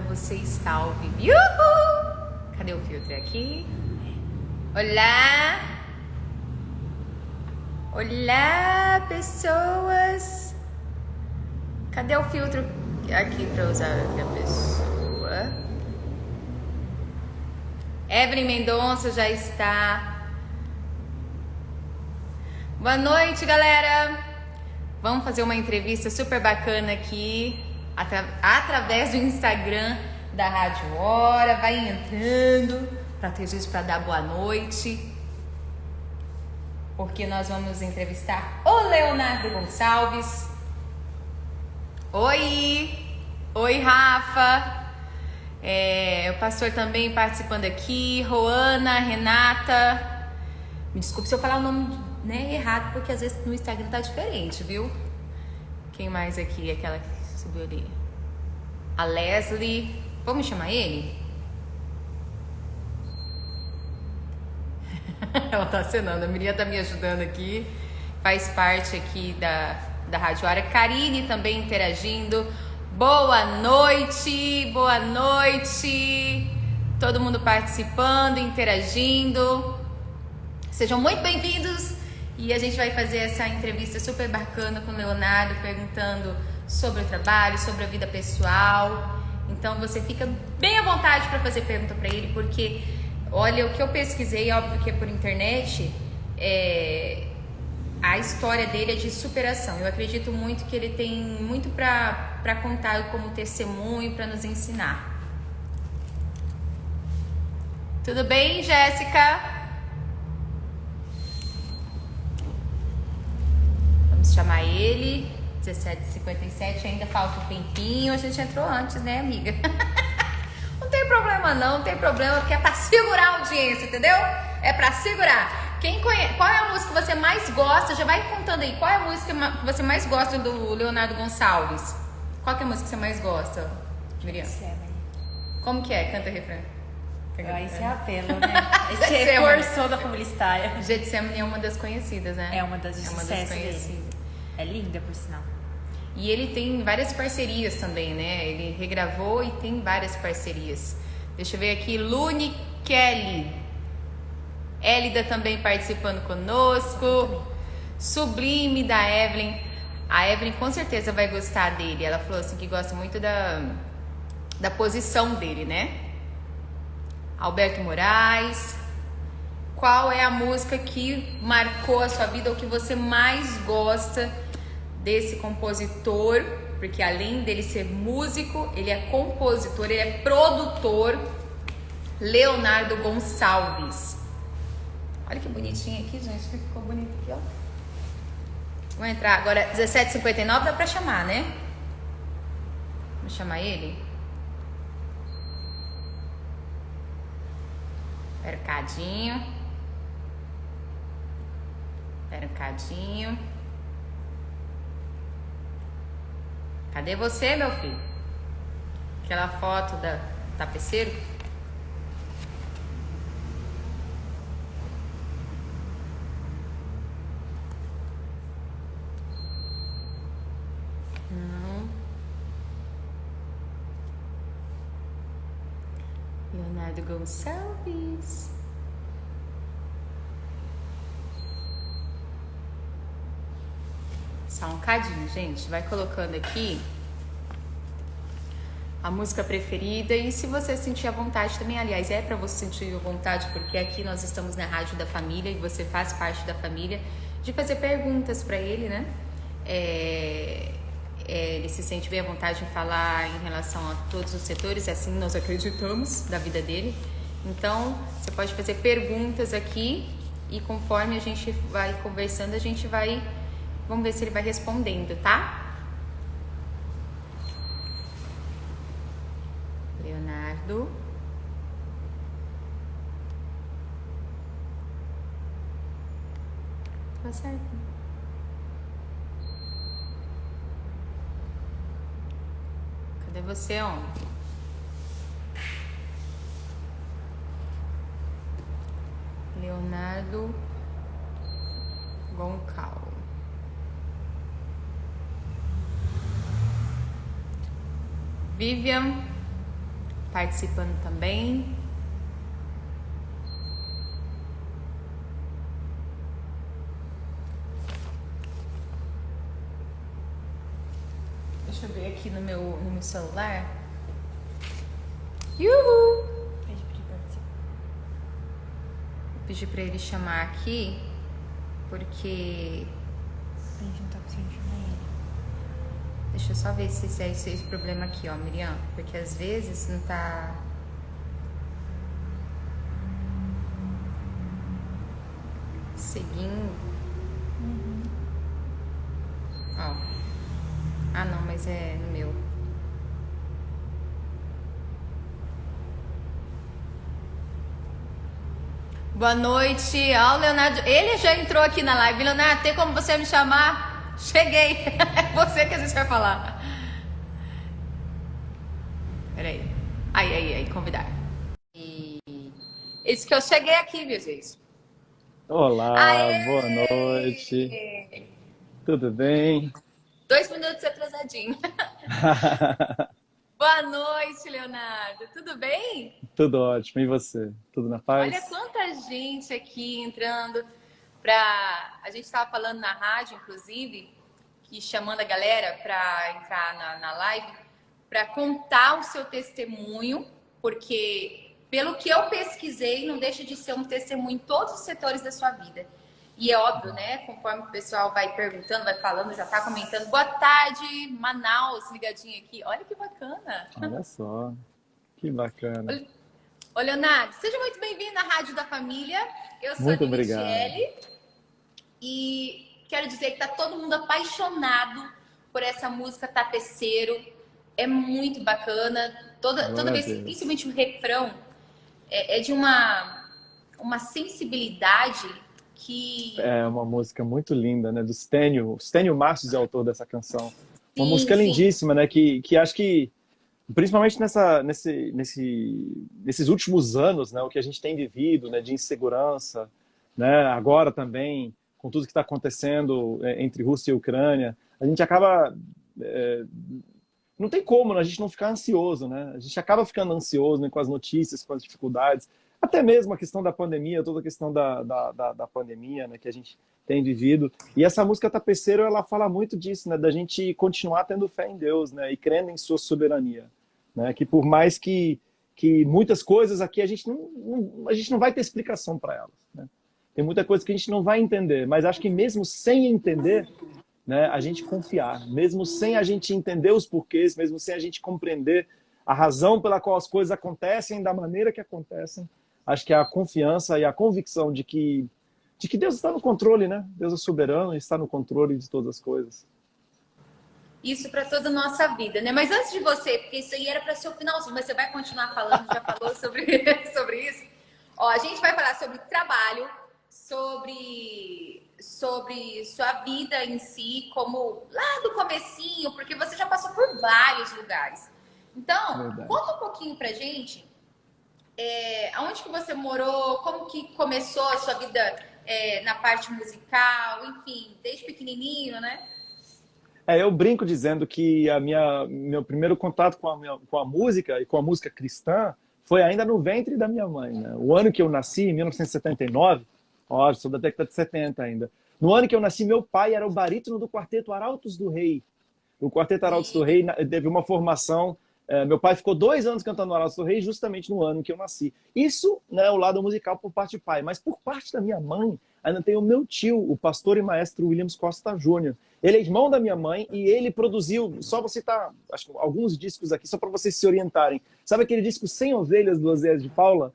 agora você está ao vivo. Uhul! Cadê o filtro aqui? Olá! Olá, pessoas! Cadê o filtro aqui para usar aqui a pessoa? Evelyn Mendonça já está. Boa noite, galera! Vamos fazer uma entrevista super bacana aqui através do Instagram da Rádio Hora. Vai entrando para ter gente para dar boa noite, porque nós vamos entrevistar o Leonardo Gonçalves. Oi, Rafa. O pastor também participando aqui. Roana, Renata. Me desculpe se eu falar o nome errado, porque às vezes no Instagram tá diferente, viu? Quem mais aqui? Aquela que subiu ali. A Leslie. Vamos chamar ele? Ela tá acenando. A Miriam tá me ajudando aqui. Faz parte aqui da Rádio Hora. Karine também interagindo. Boa noite. Boa noite. Todo mundo participando, interagindo. Sejam muito bem-vindos. E a gente vai fazer essa entrevista super bacana com o Leonardo, perguntando sobre o trabalho, sobre a vida pessoal. Então você fica bem à vontade para fazer pergunta para ele, porque olha, o que eu pesquisei, óbvio que é por internet, a história dele é de superação. Eu acredito muito que ele tem muito para contar como testemunho, para nos ensinar. Tudo bem, Jéssica? Vamos chamar ele. 17h57, ainda falta um tempinho. A gente entrou antes, né, amiga? Não tem problema não, não tem problema, porque é pra segurar a audiência, entendeu? É pra segurar. Quem conhece, qual é a música que você mais gosta? Já vai contando aí, qual é a música que você mais gosta do Leonardo Gonçalves? Qual que é a música que você mais gosta, Miriam? Como que é? Canta o refrão. Esse é apelo, né? Esse reforçou da publicitária. Getsemane é uma das conhecidas, né? É uma das conhecidas. É linda, por sinal. E ele tem várias parcerias também, né? Ele regravou e tem várias parcerias. Deixa eu ver aqui, Lune Kelly. Élida também participando conosco. Sublime da Evelyn. A Evelyn com certeza vai gostar dele. Ela falou assim que gosta muito da posição dele, né? Alberto Moraes. Qual é a música que marcou a sua vida ou que você mais gosta desse compositor? Porque além dele ser músico, ele é compositor, ele é produtor. Leonardo Gonçalves. Olha que bonitinho aqui, gente. Ficou bonito aqui, ó. Vamos entrar agora. 17h59 dá pra chamar, né? Vamos chamar ele? Percadinho. Cadê você, meu filho? Aquela foto da tapeceiro? Não. Leonardo Gonçalves. Só um cadinho, gente. Vai colocando aqui a música preferida. E se você sentir a vontade também, aliás, é pra você sentir a vontade, porque aqui nós estamos na Rádio da Família e você faz parte da família, de fazer perguntas pra ele, né? Ele se sente bem à vontade de falar em relação a todos os setores, assim nós acreditamos, da vida dele. Então, você pode fazer perguntas aqui e conforme a gente vai conversando, a gente vai... Vamos ver se ele vai respondendo, tá? Leonardo. Tá certo. Cadê você, homem? Leonardo Gonçalves. Vivian participando também. Deixa eu ver aqui no meu celular. Uhul! Vou pedir pra ele chamar aqui, porque... A gente não tá conseguindo chamar ele. Deixa eu só ver se é esse problema aqui, ó, Miriam. Porque às vezes não tá... seguindo. Ó. Ah, não, mas é no meu. Boa noite. Ó, o Leonardo. Ele já entrou aqui na live. Leonardo, tem como você me chamar? Cheguei. É você que a gente vai falar. Peraí. Aí, convidar. Isso que eu cheguei aqui, meu gente. Olá, Aê! boa noite. Tudo bem? 2 minutos atrasadinho. Boa noite, Leonardo. Tudo bem? Tudo ótimo. E você? Tudo na Olha paz? quanta gente aqui entrando pra... A gente estava falando na rádio, inclusive, que chamando a galera para entrar na live, para contar o seu testemunho, porque pelo que eu pesquisei, não deixa de ser um testemunho em todos os setores da sua vida. E é óbvio, né? Conforme o pessoal vai perguntando, vai falando, já tá comentando. Boa tarde, Manaus, ligadinho aqui. Olha que bacana. Olha só, que bacana. Ô, Leonardo, seja muito bem-vindo à Rádio da Família. Eu sou Muito a obrigado. Michele e quero dizer que tá todo mundo apaixonado por essa música Tapeceiro. É muito bacana. Toda Glória a vez, Deus. principalmente o refrão, é de uma sensibilidade que... É uma música muito linda, né? Do Stênio. Stênio Marcius é o autor dessa canção. Uma Sim, música sim. lindíssima, né? Que acho que, principalmente nesses últimos anos, né? O que a gente tem vivido, né? De insegurança, né? Agora também, com tudo que está acontecendo entre Rússia e Ucrânia, a gente acaba... não tem como, né, a gente não ficar ansioso, né? A gente acaba ficando ansioso, né, com as notícias, com as dificuldades, até mesmo a questão da pandemia, toda a questão da pandemia, né, que a gente tem vivido. E essa música Tapeceiro, ela fala muito disso, né, da gente continuar tendo fé em Deus, né, e crendo em sua soberania, né, que por mais que muitas coisas aqui a gente não vai ter explicação para elas, né? Tem muita coisa que a gente não vai entender, mas acho que mesmo sem entender, né, a gente confiar, mesmo sem a gente entender os porquês, mesmo sem a gente compreender a razão pela qual as coisas acontecem da maneira que acontecem, acho que é a confiança e a convicção de que Deus está no controle, né? Deus é soberano e está no controle de todas as coisas. Isso para toda a nossa vida, né? Mas antes de você, porque isso aí era para ser o finalzinho, mas você vai continuar falando, já falou sobre, sobre isso. Ó, a gente vai falar sobre trabalho, sobre sua vida em si, como lá do comecinho, porque você já passou por vários lugares. Então, Verdade. conta um pouquinho pra gente, aonde que você morou, como que começou a sua vida na parte musical, enfim, desde pequenininho, né? Eu brinco dizendo que meu primeiro contato com a música e com a música cristã foi ainda no ventre da minha mãe, né? O ano que eu nasci, em 1979, ó, sou da década de 70 ainda. No ano que eu nasci, meu pai era o barítono do Quarteto Arautos do Rei. O Quarteto Arautos do Rei teve uma formação... meu pai ficou 2 anos cantando Arautos do Rei justamente no ano em que eu nasci. Isso, né, o lado musical por parte de pai. Mas por parte da minha mãe, ainda tem o meu tio, o pastor e maestro Williams Costa Júnior. Ele é irmão da minha mãe e ele produziu, só vou citar acho, alguns discos aqui, só para vocês se orientarem. Sabe aquele disco 100 Ovelhas do Oséias de Paula?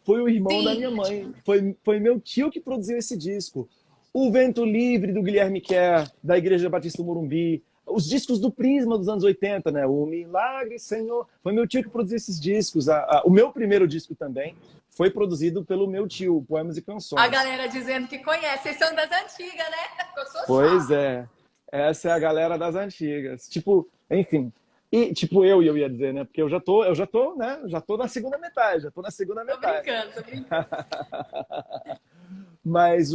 Foi o irmão da minha mãe. Foi meu tio que produziu esse disco. O Vento Livre, do Guilherme Kerr, da Igreja Batista do Morumbi. Os discos do Prisma dos anos 80, né? O Milagre, Senhor. Foi meu tio que produziu esses discos. O meu primeiro disco também foi produzido pelo meu tio, Poemas e Canções. A galera dizendo que conhece, vocês são das antigas, né? Eu sou Pois é. Essa é a galera das antigas. Tipo, enfim. E, tipo, eu ia dizer, né? Porque eu já tô, né? Já tô na segunda metade, já tô na segunda metade. Tô brincando. Mas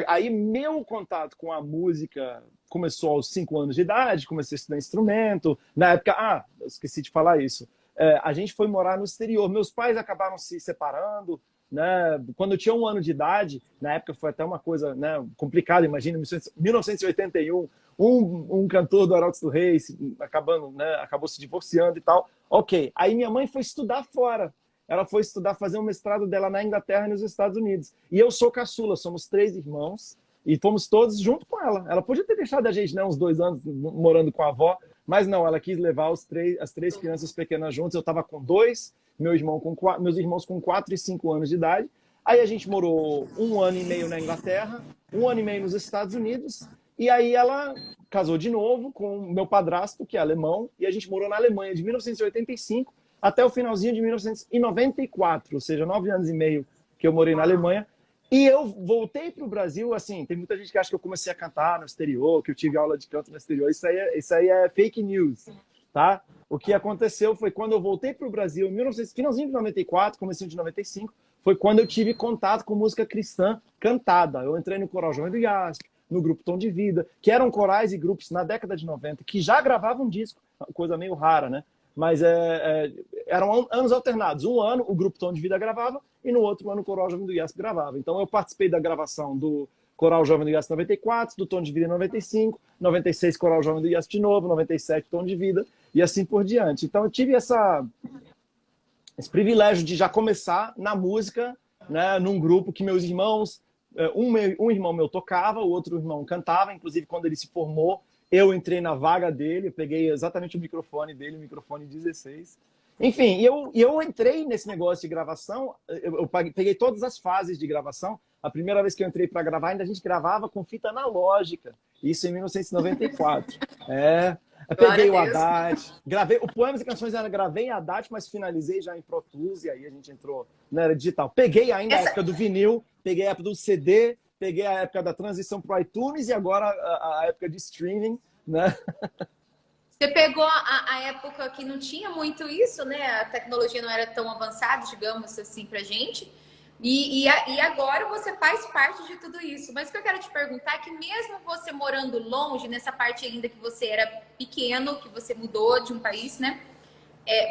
aí meu contato com a música começou aos 5 anos de idade, comecei a estudar instrumento. Na época, eu esqueci de falar isso. a gente foi morar no exterior. Meus pais acabaram se separando, né? Quando eu tinha 1 ano de idade, na época foi até uma coisa, né, complicada, imagina, 1981, um cantor do Arautos do Rei acabou se divorciando e tal. Ok, aí minha mãe foi estudar fora. Ela foi estudar, fazer um mestrado dela na Inglaterra e nos Estados Unidos. E eu sou caçula, somos 3 irmãos, e fomos todos junto com ela. Ela podia ter deixado a gente, né, uns 2 anos morando com a avó, mas não, ela quis levar as 3 crianças pequenas juntos. Eu estava com 2, meus irmãos com 4 e 5 anos de idade. Aí a gente morou 1 ano e meio na Inglaterra, 1 ano e meio nos Estados Unidos, e aí ela casou de novo com o meu padrasto, que é alemão, e a gente morou na Alemanha de 1985 até o finalzinho de 1994, ou seja, 9 anos e meio que eu morei na Alemanha. E eu voltei para o Brasil, assim, tem muita gente que acha que eu comecei a cantar no exterior, que eu tive aula de canto no exterior. Isso aí é fake news, tá? O que aconteceu foi quando eu voltei para o Brasil, finalzinho de 94, comecinho de 95, foi quando eu tive contato com música cristã cantada. Eu entrei no Coral Jovem do IASP, no Grupo Tom de Vida, que eram corais e grupos na década de 90, que já gravavam disco, coisa meio rara, né? Mas eram anos alternados. Um ano o Grupo Tom de Vida gravava e no outro ano o Coral Jovem do IASP gravava. Então eu participei da gravação do Coral Jovem do IASP 94, do Tom de Vida em 95, 96 Coral Jovem do IASP de novo, 97 Tom de Vida e assim por diante. Então eu tive esse privilégio de já começar na música, né, num grupo que meus irmãos, um irmão meu tocava, o outro irmão cantava, inclusive quando ele se formou, eu entrei na vaga dele, eu peguei exatamente o microfone dele, o microfone 16. Enfim, eu entrei nesse negócio de gravação, eu peguei todas as fases de gravação. A primeira vez que eu entrei para gravar, ainda a gente gravava com fita analógica, isso em 1994. Eu peguei o Haddad, gravei o Poemas e Canções, eu gravei em Haddad, mas finalizei já em Pro Tools, e aí a gente entrou na era digital. Peguei ainda a época do vinil, peguei a época do CD, peguei a época da transição para o iTunes e agora a época de streaming, né? Você pegou a época que não tinha muito isso, né? A tecnologia não era tão avançada, digamos assim, pra gente. E agora você faz parte de tudo isso. Mas o que eu quero te perguntar é que mesmo você morando longe, nessa parte ainda que você era pequeno, que você mudou de um país, né?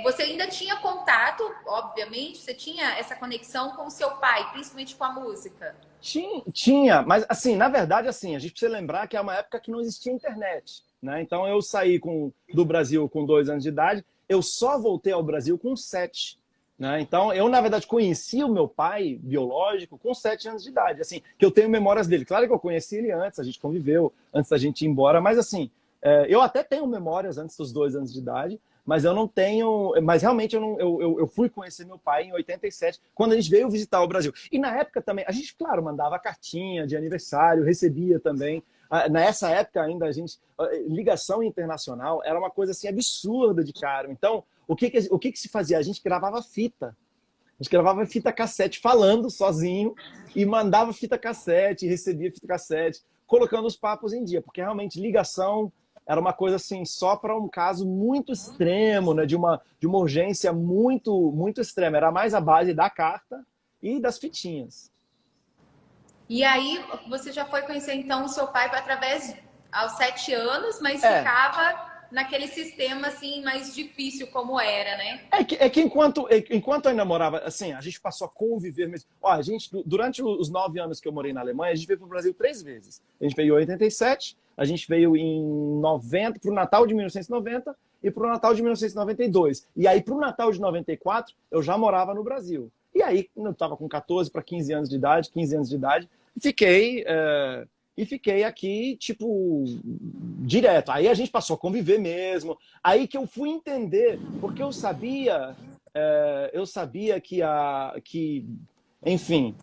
Você ainda tinha contato, obviamente, você tinha essa conexão com o seu pai, principalmente com a música. Tinha, mas assim, na verdade, assim, a gente precisa lembrar que é uma época que não existia internet, né? Então eu saí do Brasil com 2 anos de idade, eu só voltei ao Brasil com 7, né? Então eu, na verdade, conheci o meu pai biológico com 7 anos de idade, assim, que eu tenho memórias dele. Claro que eu conheci ele antes, a gente conviveu antes da gente ir embora, mas assim, eu até tenho memórias antes dos 2 anos de idade, mas eu não tenho. Mas realmente eu fui conhecer meu pai em 87, quando a gente veio visitar o Brasil. E na época também, a gente, claro, mandava cartinha de aniversário, recebia também. Nessa época ainda a gente. Ligação internacional era uma coisa assim absurda de caro. Então, o que se fazia? A gente gravava fita. A gente gravava fita cassete falando sozinho e mandava fita cassete, recebia fita cassete, colocando os papos em dia, porque realmente ligação era uma coisa assim, só para um caso muito extremo, né? de uma urgência muito, muito extrema. Era mais a base da carta e das fitinhas. E aí, você já foi conhecer, então, o seu pai através aos 7 anos, mas ficava naquele sistema, assim, mais difícil como era, né? Enquanto eu ainda morava, assim, a gente passou a conviver mesmo. Ó, durante os 9 anos que eu morei na Alemanha, a gente veio para o Brasil 3 vezes. A gente veio em 87, a gente veio em 90, para o Natal de 1990 e para o Natal de 1992. E aí, para o Natal de 94, eu já morava no Brasil. E aí, eu estava com 14 para 15 anos de idade, fiquei aqui, tipo, direto. Aí a gente passou a conviver mesmo. Aí que eu fui entender, porque eu sabia enfim,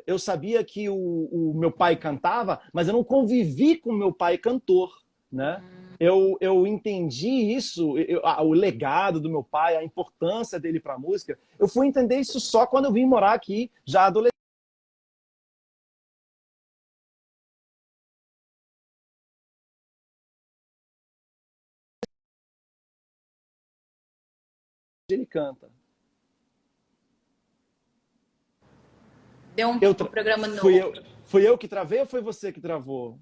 eu sabia que o meu pai cantava, mas eu não convivi com o meu pai cantor, né? Eu entendi isso, o legado do meu pai, a importância dele para a música. Eu fui entender isso só quando eu vim morar aqui, já adolescente. Ele canta. Deu um programa novo. Fui eu que travei ou foi você que travou?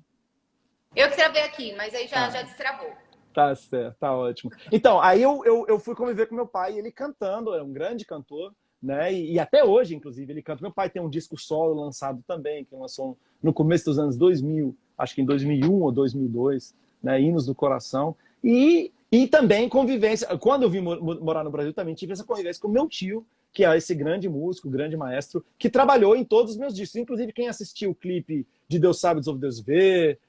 Eu que travei aqui, mas aí já destravou. Tá certo, tá ótimo. Então, aí eu fui conviver com meu pai, ele cantando, é um grande cantor, né? E até hoje, inclusive, ele canta. Meu pai tem um disco solo lançado também, que lançou no começo dos anos 2000, acho que em 2001 ou 2002, né? Hinos do Coração. E também convivência. Quando eu vim morar no Brasil, também tive essa convivência com meu tio, que é esse grande músico, grande maestro, que trabalhou em todos os meus discos. Inclusive, quem assistiu o clipe de Deus Sabe, Deus Ouve, Deus Vê,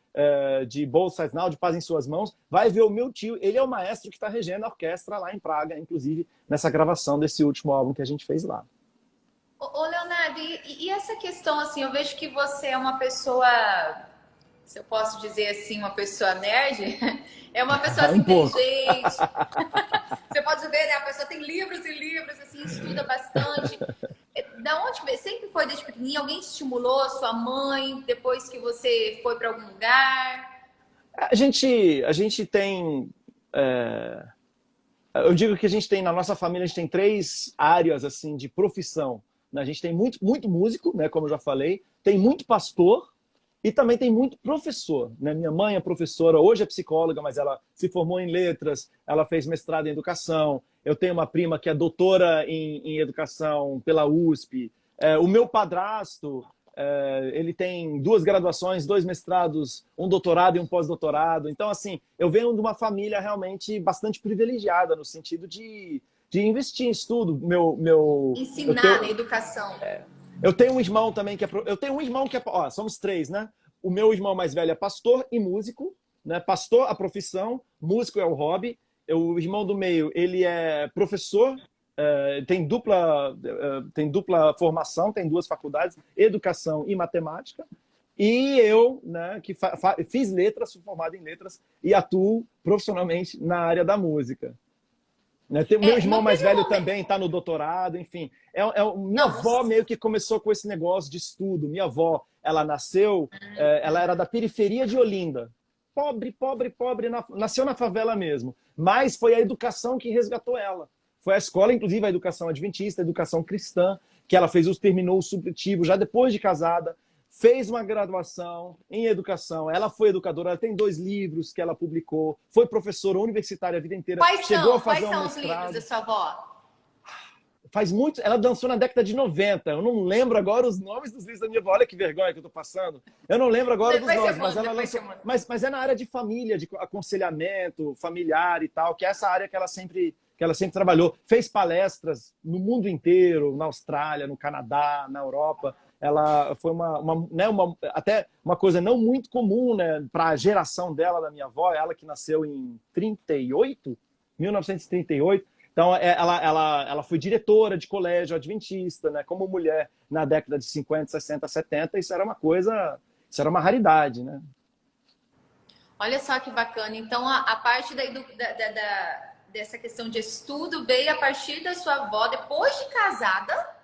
de Both Sides Now, de Paz em Suas Mãos, vai ver o meu tio. Ele é o maestro que está regendo a orquestra lá em Praga, inclusive nessa gravação desse último álbum que a gente fez lá. Ô Leonardo, e essa questão, assim, eu vejo que você é uma pessoa, se eu posso dizer assim, uma pessoa nerd, é uma pessoa assim, inteligente. Você pode ver, né? A pessoa tem livros e livros, assim, estuda bastante. Da onde sempre foi desde pequenininha? Alguém te estimulou? Sua mãe? Depois que você foi para algum lugar? A gente tem... eu digo que a gente tem, na nossa família, a gente tem 3 áreas assim, de profissão. Né? A gente tem muito músico, né, como eu já falei, tem muito pastor e também tem muito professor. Né? Minha mãe é professora, hoje é psicóloga, mas ela se formou em letras, ela fez mestrado em educação. Eu tenho uma prima que é doutora em educação pela USP. O meu padrasto, ele tem 2 graduações, 2 mestrados, um doutorado e um pós-doutorado. Então, assim, eu venho de uma família realmente bastante privilegiada no sentido de investir em estudo. Ensinar na educação. Eu tenho um irmão também que é... Eu tenho um irmão que é... Ó, somos 3, né? O meu irmão mais velho é pastor e músico. Né? Pastor, a profissão. Músico é o hobby. O irmão do meio, ele é professor. Tem dupla formação, tem 2 faculdades, educação e matemática. E eu, né, que fiz letras, sou formado em letras e atuo profissionalmente na área da música. Né? Meu irmão mais velho também está no doutorado, enfim. Minha avó meio que começou com esse negócio de estudo. Minha avó, ela nasceu, ela era da periferia de Olinda. Pobre, nasceu na favela mesmo. Mas foi a educação que resgatou ela. Foi a escola, inclusive a educação adventista, a educação cristã, que ela terminou o supletivo já depois de casada, fez uma graduação em educação, ela foi educadora, ela tem 2 livros que ela publicou, foi professora universitária a vida inteira. Quais são os livros da sua avó? Faz muito, ela dançou na década de 90, eu não lembro agora os nomes dos livros da minha avó, olha que vergonha que eu tô passando. Eu não lembro agora dos nomes, mas ela lançou, mas é na área de família, de aconselhamento familiar e tal, que é essa área que ela sempre trabalhou. Fez palestras no mundo inteiro, na Austrália, no Canadá, na Europa. Ela foi até uma coisa não muito comum, né, para a geração dela, da minha avó, ela que nasceu em 1938. Então, ela foi diretora de colégio adventista, né, como mulher na década de 50, 60, 70. Isso era uma raridade, né? Olha só que bacana. Então, a parte dessa questão de estudo veio a partir da sua avó, depois de casada,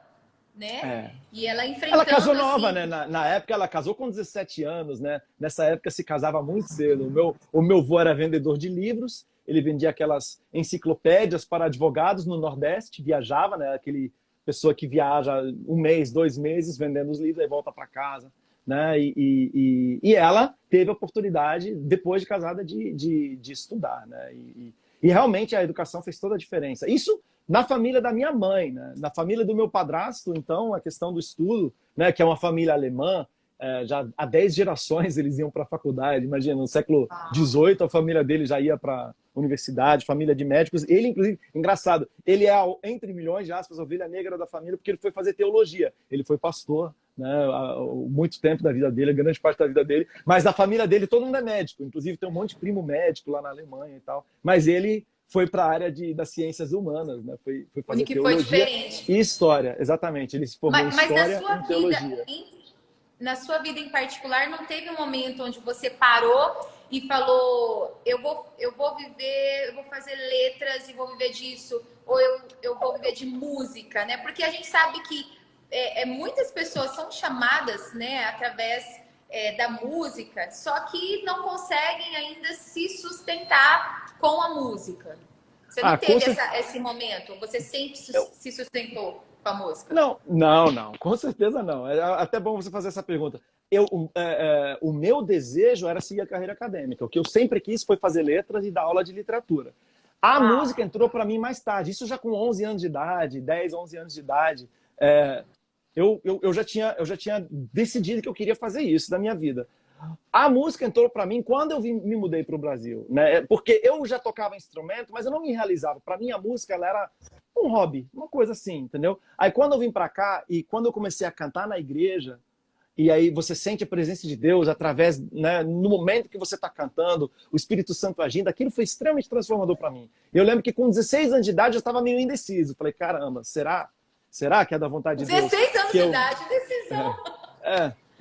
né? E ela enfrentando... Ela casou nova, assim... né? Na época, ela casou com 17 anos, né? Nessa época, se casava muito cedo. O meu avô era vendedor de livros, ele vendia aquelas enciclopédias para advogados no Nordeste, viajava, né? Aquele pessoa que viaja 1 mês, 2 meses, vendendo os livros, aí volta para casa. Né? E ela teve a oportunidade, depois de casada, de estudar. Né? E realmente a educação fez toda a diferença. Isso na família da minha mãe, né? Na família do meu padrasto, então, a questão do estudo, né? Que é uma família alemã, já há 10 gerações eles iam para a faculdade. Imagina, no século XVIII a família dele já ia para a universidade, família de médicos. Ele, inclusive, engraçado, ele é, entre milhões de aspas, a ovelha negra da família, porque ele foi fazer teologia. Ele foi pastor, né, muito tempo da vida dele, grande parte da vida dele, mas da família dele todo mundo é médico, inclusive tem um monte de primo médico lá na Alemanha e tal, mas ele foi para a área das ciências humanas, né? Foi fazer teologia e história, exatamente, ele se formou em história e teologia. Na sua vida em particular, não teve um momento onde você parou e falou, eu vou viver, eu vou fazer letras e vou viver disso, ou eu vou viver de música, né? Porque a gente sabe que muitas pessoas são chamadas, né, através da música, só que não conseguem ainda se sustentar com a música. Você não teve esse momento? Você sempre se sustentou com a música? Não, com certeza não. É até bom você fazer essa pergunta. o meu desejo era seguir a carreira acadêmica. O que eu sempre quis foi fazer letras e dar aula de literatura. A música entrou para mim mais tarde. Isso já com 11 anos de idade, 10, 11 anos de idade. Eu já tinha decidido que eu queria fazer isso da minha vida. A música entrou para mim quando eu me mudei para o Brasil, né? Porque eu já tocava instrumento, mas eu não me realizava. Para mim, a música ela era um hobby, uma coisa assim, entendeu? Aí quando eu vim para cá e quando eu comecei a cantar na igreja, e aí você sente a presença de Deus através, né, no momento que você está cantando, o Espírito Santo agindo, aquilo foi extremamente transformador para mim. Eu lembro que com 16 anos de idade eu estava meio indeciso. Falei, caramba, será que é da vontade de Deus? 16 anos de idade, decisão.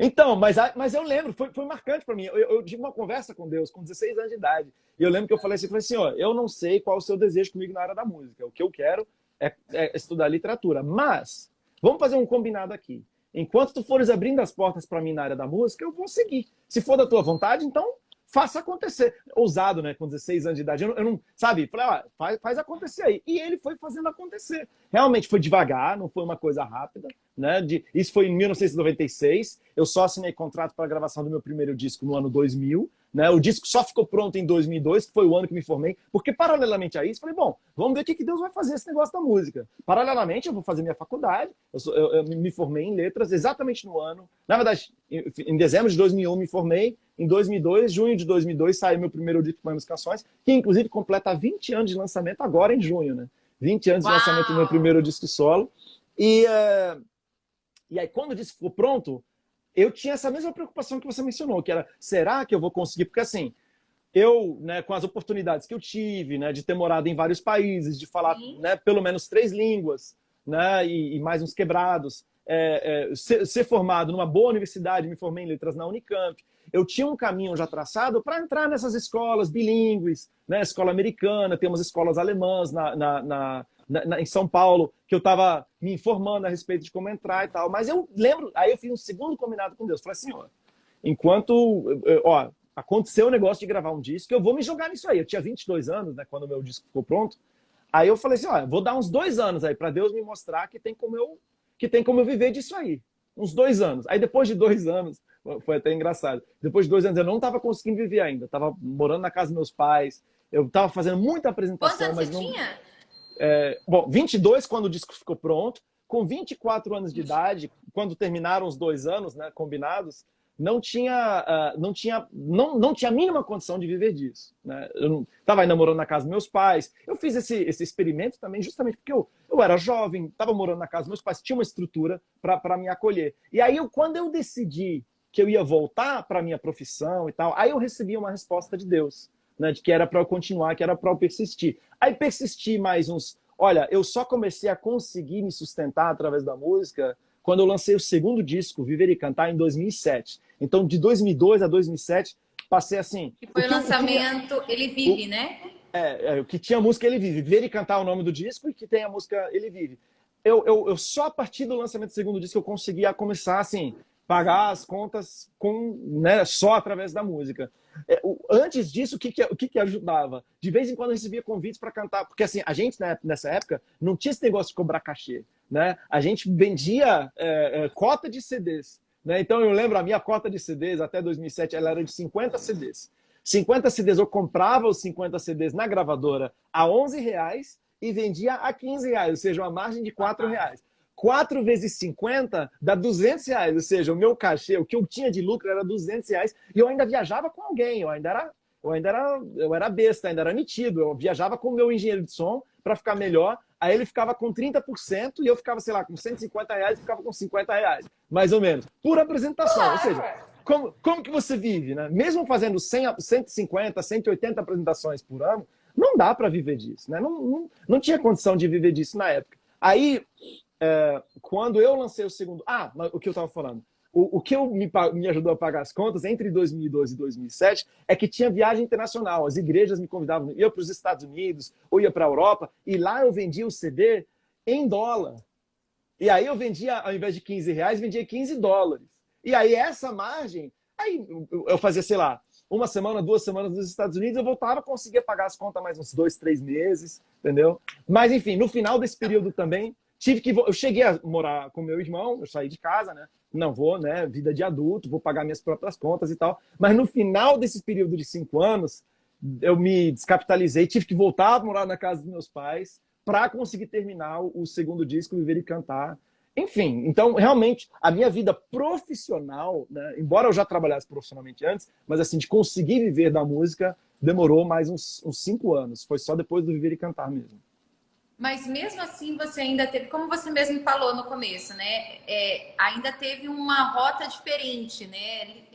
Então, mas eu lembro, foi marcante para mim. Eu tive uma conversa com Deus com 16 anos de idade. E eu lembro que eu falei assim, ó, eu não sei qual é o seu desejo comigo na área da música. O que eu quero é estudar literatura. Mas, vamos fazer um combinado aqui. Enquanto tu fores abrindo as portas para mim na área da música, eu vou seguir. Se for da tua vontade, então faça acontecer. Ousado, né? Com 16 anos de idade. Eu não, sabe? Falei, faz acontecer aí. E ele foi fazendo acontecer. Realmente foi devagar, não foi uma coisa rápida, né? Isso foi em 1996. Eu só assinei contrato para a gravação do meu primeiro disco no ano 2000. Né? O disco só ficou pronto em 2002, que foi o ano que me formei, porque paralelamente a isso, falei, bom, vamos ver o que Deus vai fazer esse negócio da música. Paralelamente, eu vou fazer minha faculdade, eu me formei em letras exatamente no ano, na verdade, em dezembro de 2001 me formei, em 2002, junho de 2002, saiu meu primeiro disco Poemas e Canções, que inclusive completa 20 anos de lançamento agora em junho, né? 20 anos de lançamento do meu primeiro disco solo. E aí, quando o disco ficou pronto, eu tinha essa mesma preocupação que você mencionou, que era, será que eu vou conseguir? Porque assim, eu, né, com as oportunidades que eu tive, né, de ter morado em vários países, de falar, né, pelo menos 3 línguas, né, e mais uns quebrados, ser formado numa boa universidade, me formei em letras na Unicamp, eu tinha um caminho já traçado para entrar nessas escolas bilíngues, né, escola americana, tem umas escolas alemãs em São Paulo, que eu estava me informando a respeito de como entrar e tal. Mas eu lembro, aí eu fiz um segundo combinado com Deus. Falei assim, aconteceu o negócio de gravar um disco, eu vou me jogar nisso aí. Eu tinha 22 anos, né, quando o meu disco ficou pronto. Aí eu falei assim, vou dar uns 2 anos aí para Deus me mostrar que tem como eu viver disso aí. Uns 2 anos. Aí depois de 2 anos, foi até engraçado. Depois de 2 anos eu não estava conseguindo viver ainda. Estava morando na casa dos meus pais. Eu estava fazendo muita apresentação. Quantos anos mas você não tinha? 22 quando o disco ficou pronto, com 24 anos de idade, quando terminaram os 2 anos, né, combinados, não tinha a mínima condição de viver disso. Né? Eu estava ainda morando na casa dos meus pais. Eu fiz esse experimento também justamente porque eu era jovem, estava morando na casa dos meus pais, tinha uma estrutura para me acolher. E aí, quando eu decidi que eu ia voltar para a minha profissão e tal, aí eu recebi uma resposta de Deus. Né, de que era para eu continuar, que era para eu persistir. Aí persisti mais uns... Olha, eu só comecei a conseguir me sustentar através da música quando eu lancei o segundo disco, Viver e Cantar, em 2007. Então, de 2002 a 2007, passei assim... Que foi o lançamento Ele Vive, né? O que tinha a música Ele Vive. Viver e Cantar é o nome do disco e que tem a música Ele Vive. Eu só a partir do lançamento do segundo disco eu conseguia começar, assim, pagar as contas né, só através da música. Antes disso, o que ajudava? De vez em quando eu recebia convites para cantar, porque assim, a gente, né, nessa época, não tinha esse negócio de cobrar cachê. Né? A gente vendia cota de CDs. Né? Então eu lembro, a minha cota de CDs até 2007 ela era de 50 CDs. 50 CDs, eu comprava os 50 CDs na gravadora a R$11 e vendia a R$15, ou seja, uma margem de R$4. 4 vezes 50 dá R$200, ou seja, o meu cachê, o que eu tinha de lucro era R$200 e eu ainda viajava com alguém, eu era besta, ainda era metido, eu viajava com o meu engenheiro de som para ficar melhor, aí ele ficava com 30% e eu ficava, sei lá, com R$150 e ficava com R$50, mais ou menos, por apresentação, ou seja, como que você vive, né? Mesmo fazendo 150, 180 apresentações por ano, não dá para viver disso, né? Não tinha condição de viver disso na época. Aí, quando eu lancei o segundo... o que eu estava falando. O que me ajudou a pagar as contas entre 2012 e 2007 é que tinha viagem internacional. As igrejas me convidavam, ia para os Estados Unidos ou ia para a Europa, e lá eu vendia o CD em dólar. E aí eu vendia, ao invés de R$15, vendia $15. E aí essa margem, aí eu fazia, sei lá, 1 semana, 2 semanas nos Estados Unidos, eu voltava, conseguia pagar as contas mais uns 2, 3 meses, entendeu? Mas enfim, no final desse período também, Eu cheguei a morar com meu irmão, eu saí de casa, né? Não vou, né? Vida de adulto, vou pagar minhas próprias contas e tal. Mas no final desse período de 5 anos, eu me descapitalizei, tive que voltar a morar na casa dos meus pais para conseguir terminar o segundo disco, Viver e Cantar. Enfim, então, realmente, a minha vida profissional, né, embora eu já trabalhasse profissionalmente antes, mas assim, de conseguir viver da música, demorou mais uns 5 anos. Foi só depois do Viver e Cantar mesmo. Mas mesmo assim, você ainda teve, como você mesmo falou no começo, né? Ainda teve uma rota diferente, né?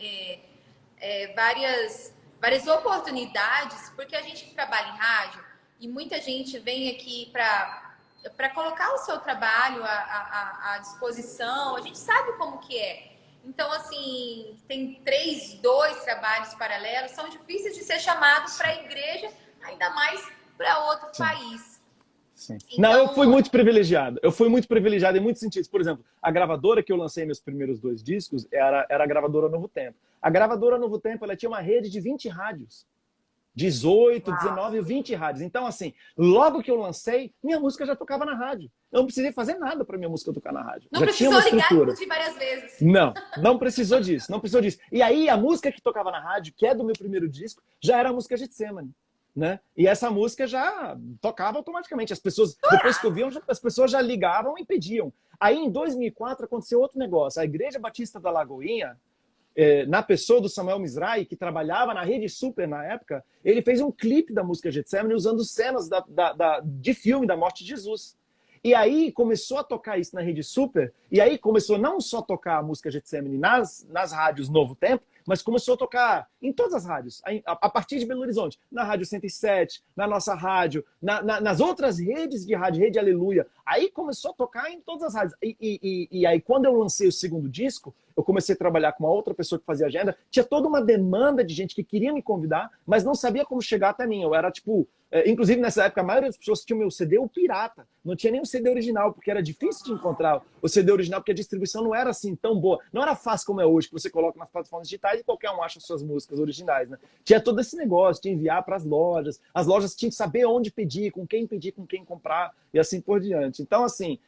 Várias oportunidades, porque a gente que trabalha em rádio, e muita gente vem aqui para colocar o seu trabalho à disposição, a gente sabe como que é. Então, assim, tem 2 trabalhos paralelos, são difíceis de ser chamados para a igreja, ainda mais para outro país. Sim. Então... Não, eu fui muito privilegiado. Eu fui muito privilegiado em muitos sentidos. Por exemplo, a gravadora que eu lancei meus primeiros 2 discos era a gravadora Novo Tempo. A gravadora Novo Tempo, ela tinha uma rede de 20 rádios. 18, 19, 20 rádios. Então, assim, logo que eu lancei, minha música já tocava na rádio. Eu não precisei fazer nada para minha música tocar na rádio. Não já precisou tinha uma estrutura. ligar e várias vezes. Não precisou disso, não precisou disso. E aí, a música que tocava na rádio, que é do meu primeiro disco, já era a música Getsemane. Né? E essa música já tocava automaticamente. As pessoas, depois que ouviam, as pessoas já ligavam e pediam. Aí, em 2004, aconteceu outro negócio. A Igreja Batista da Lagoinha, na pessoa do Samuel Mizrahi, que trabalhava na Rede Super na época, ele fez um clipe da música Getsemane usando cenas de filme da morte de Jesus. E aí começou a tocar isso na Rede Super, e aí começou não só a tocar a música Getsemane nas rádios Novo Tempo, mas começou a tocar em todas as rádios, a partir de Belo Horizonte, na Rádio 107, na nossa rádio, nas outras redes de rádio, Rede Aleluia. Aí começou a tocar em todas as rádios. E aí, quando eu lancei o segundo disco, eu comecei a trabalhar com uma outra pessoa que fazia agenda, tinha toda uma demanda de gente que queria me convidar, mas não sabia como chegar até mim. Eu era tipo... inclusive, nessa época, a maioria das pessoas tinha o meu CD, o pirata. Não tinha nem o CD original, porque era difícil de encontrar o CD original, porque a distribuição não era assim tão boa. Não era fácil como é hoje, que você coloca nas plataformas digitais e qualquer um acha suas músicas originais, né? Tinha todo esse negócio de enviar para as lojas tinham que saber onde pedir, com quem comprar, e assim por diante. Então, assim...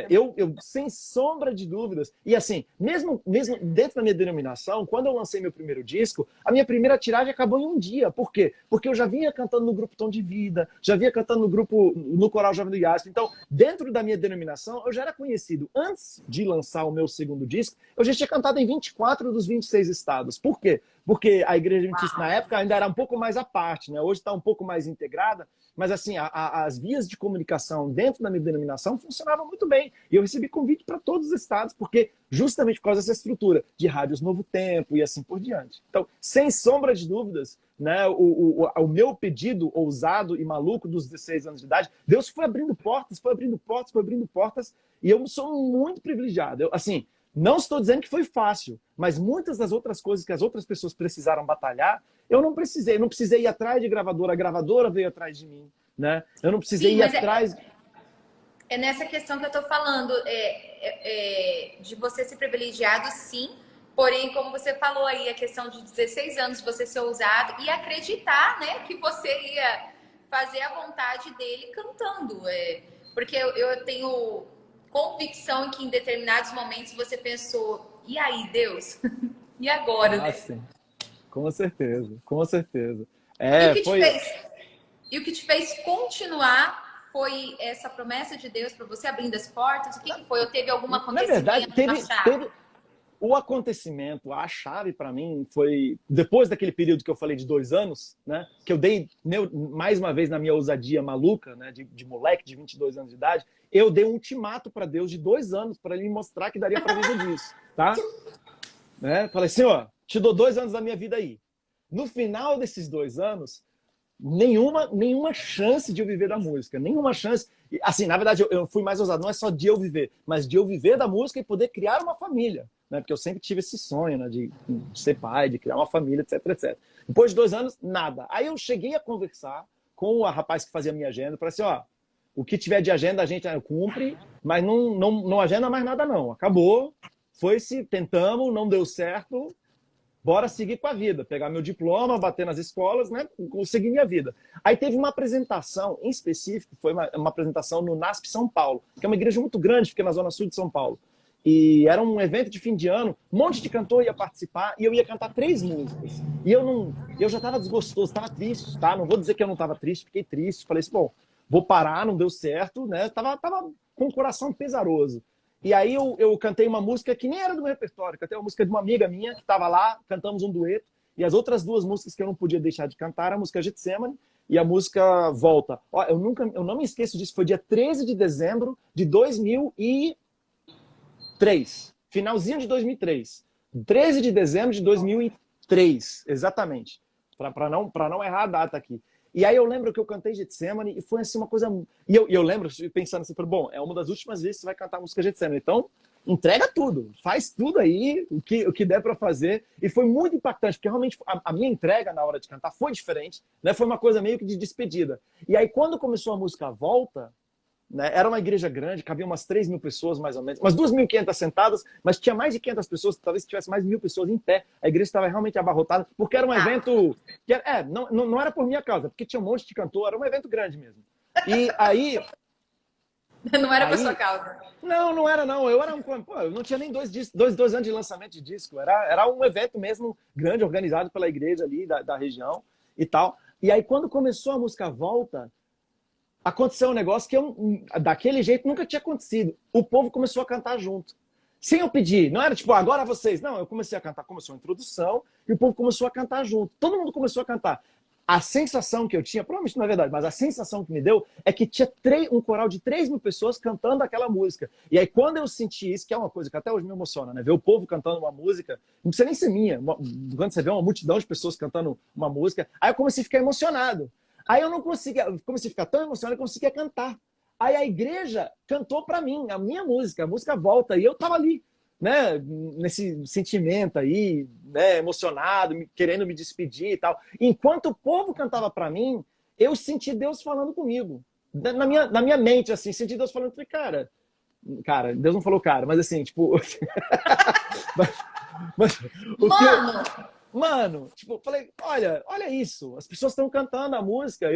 eu, sem sombra de dúvidas, e assim, mesmo dentro da minha denominação, quando eu lancei meu primeiro disco, a minha primeira tiragem acabou em um dia. Por quê? Porque eu já vinha cantando no grupo Tom de Vida, já vinha cantando no Coral Jovem do IASP. Então, dentro da minha denominação, eu já era conhecido. Antes de lançar o meu segundo disco, eu já tinha cantado em 24 dos 26 estados. Por quê? Porque a Igreja Adventista, na época, ainda era um pouco mais à parte, né? Hoje está um pouco mais integrada, mas assim, as vias de comunicação dentro da minha denominação funcionavam muito bem. E eu recebi convite para todos os estados, porque justamente por causa dessa estrutura de rádios Novo Tempo e assim por diante. Então, sem sombra de dúvidas, né, o meu pedido ousado e maluco dos 16 anos de idade, Deus foi abrindo portas, e eu sou muito privilegiado. Assim, não estou dizendo que foi fácil, mas muitas das outras coisas que as outras pessoas precisaram batalhar, eu não precisei ir atrás de gravadora, a gravadora veio atrás de mim, né? Eu não precisei ir atrás... É nessa questão que eu estou falando, de você ser privilegiado, sim, porém, como você falou aí, a questão de 16 anos você ser ousado e acreditar, né, que você ia fazer a vontade dele cantando, porque eu tenho convicção que em determinados momentos você pensou, e aí, Deus? E agora? Ah, sim. Com certeza, com certeza. E o que te fez continuar foi essa promessa de Deus para você abrindo as portas? O que foi? Ou teve algum acontecimento? Na verdade, teve o acontecimento, a chave para mim foi depois daquele período que eu falei de 2 anos, né? Que eu dei, mais uma vez, na minha ousadia maluca, né? De moleque de 22 anos de idade, eu dei um ultimato para Deus de 2 anos para ele me mostrar que daria para viver disso, tá? Né? Falei assim, ó, te dou 2 anos da minha vida aí. No final desses 2 anos, nenhuma chance de eu viver da música, nenhuma chance. Assim, na verdade, eu fui mais ousado, não é só de eu viver, mas de eu viver da música e poder criar uma família, né? Porque eu sempre tive esse sonho, né? De ser pai, de criar uma família, etc, etc. Depois de 2 anos, nada. Aí eu cheguei a conversar com o rapaz que fazia a minha agenda, falei assim, ó, o que tiver de agenda a gente cumpre, mas não agenda mais nada não. Acabou, foi-se, tentamos, não deu certo, bora seguir com a vida, pegar meu diploma, bater nas escolas, né, conseguir minha vida. Aí teve uma apresentação, em específico, foi uma apresentação no NASP São Paulo, que é uma igreja muito grande, fica na zona sul de São Paulo. E era um evento de fim de ano, um monte de cantor ia participar e eu ia cantar 3 músicas. E eu já estava desgostoso, estava triste, tá? Não vou dizer que eu não estava triste, fiquei triste. Falei assim, bom, vou parar, não deu certo, né? Tava com o coração pesaroso. E aí eu cantei uma música que nem era do meu repertório, cantei uma música de uma amiga minha que estava lá, cantamos um dueto. E as outras 2 músicas que eu não podia deixar de cantar eram a música Getsemane e a música Volta. Ó, eu não me esqueço disso, foi dia 13 de dezembro de 2003, finalzinho de 2003. 13 de dezembro de 2003, exatamente. Para não errar a data aqui. E aí eu lembro que eu cantei Getsemane e foi assim uma coisa... E eu lembro, pensando assim, bom, é uma das últimas vezes que você vai cantar a música Getsemane, então entrega tudo, faz tudo aí, o que der para fazer. E foi muito impactante, porque realmente a minha entrega na hora de cantar foi diferente, né? Foi uma coisa meio que de despedida. E aí quando começou a música Volta, né, era uma igreja grande, cabia umas 3.000 pessoas mais ou menos, umas 2.500 sentadas, mas tinha mais de 500 pessoas, talvez tivesse mais de 1.000 pessoas em pé. A igreja estava realmente abarrotada, porque era um evento... que não era por minha causa, porque tinha um monte de cantor, era um evento grande mesmo. E aí... Não era por sua causa. Não era não. Eu não tinha nem 2 anos de lançamento de disco. Era um evento mesmo grande, organizado pela igreja ali da região e tal. E aí quando começou a música Volta, aconteceu um negócio que daquele jeito nunca tinha acontecido. O povo começou a cantar junto. Sem eu pedir. Não era tipo, agora vocês. Não, eu comecei a cantar. Começou a introdução e o povo começou a cantar junto. Todo mundo começou a cantar. A sensação que eu tinha, provavelmente não é verdade, mas a sensação que me deu é que tinha um coral de 3.000 pessoas cantando aquela música. E aí quando eu senti isso, que é uma coisa que até hoje me emociona, né? Ver o povo cantando uma música, não precisa nem ser minha. Quando você vê uma multidão de pessoas cantando uma música, aí eu comecei a ficar emocionado. Aí eu não conseguia, comecei a ficar tão emocionado que eu conseguia cantar. Aí a igreja cantou para mim, a minha música, a música Volta, e eu tava ali, né, nesse sentimento aí, né, emocionado, querendo me despedir e tal. Enquanto o povo cantava para mim, eu senti Deus falando comigo. Na minha mente, assim, senti Deus falando, falei, cara, Deus não falou cara, mas assim, tipo... mas Mano, tipo, falei, olha isso, as pessoas estão cantando a música,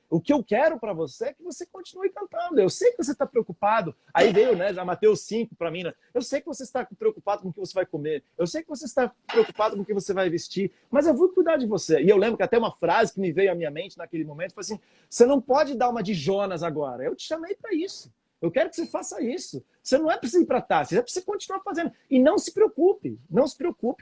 o que eu quero para você é que você continue cantando, eu sei que você está preocupado, aí veio, né, já Mateus 5 para mim, né? Eu sei que você está preocupado com o que você vai comer, eu sei que você está preocupado com o que você vai vestir, mas eu vou cuidar de você. E eu lembro que até uma frase que me veio à minha mente naquele momento foi assim, você não pode dar uma de Jonas agora, eu te chamei para isso. Eu quero que você faça isso. Você não é para você ir para Tarsis, é para você continuar fazendo. E não se preocupe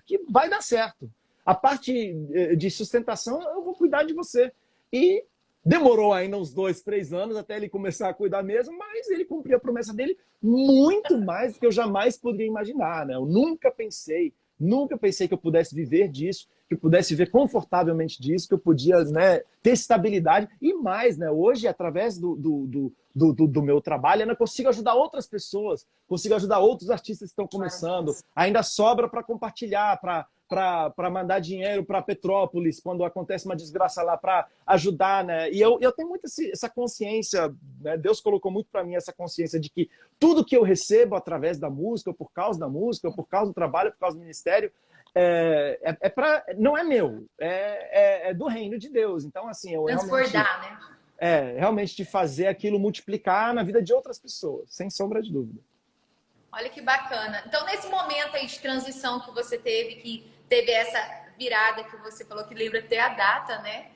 que vai dar certo. A parte de sustentação, eu vou cuidar de você. E demorou ainda uns 2, 3 anos até ele começar a cuidar mesmo, mas ele cumpriu a promessa dele muito mais do que eu jamais poderia imaginar, né? Eu nunca pensei que eu pudesse viver disso, que eu pudesse viver confortavelmente disso, que eu podia, né, ter estabilidade. E mais, né? Hoje, através do meu trabalho, eu ainda consigo ajudar outras pessoas, consigo ajudar outros artistas que estão começando. Ainda sobra para compartilhar, para mandar dinheiro para Petrópolis, quando acontece uma desgraça lá, para ajudar, né? E eu tenho muito essa consciência, né? Deus colocou muito para mim essa consciência de que tudo que eu recebo através da música, ou por causa da música, ou por causa do trabalho, ou por causa do ministério, não é meu, é do reino de Deus. Então, assim, eu transbordar, né? Realmente de fazer aquilo multiplicar na vida de outras pessoas, sem sombra de dúvida. Olha que bacana. Então, nesse momento aí de transição que você teve, que teve essa virada que você falou, que lembra até a data, né?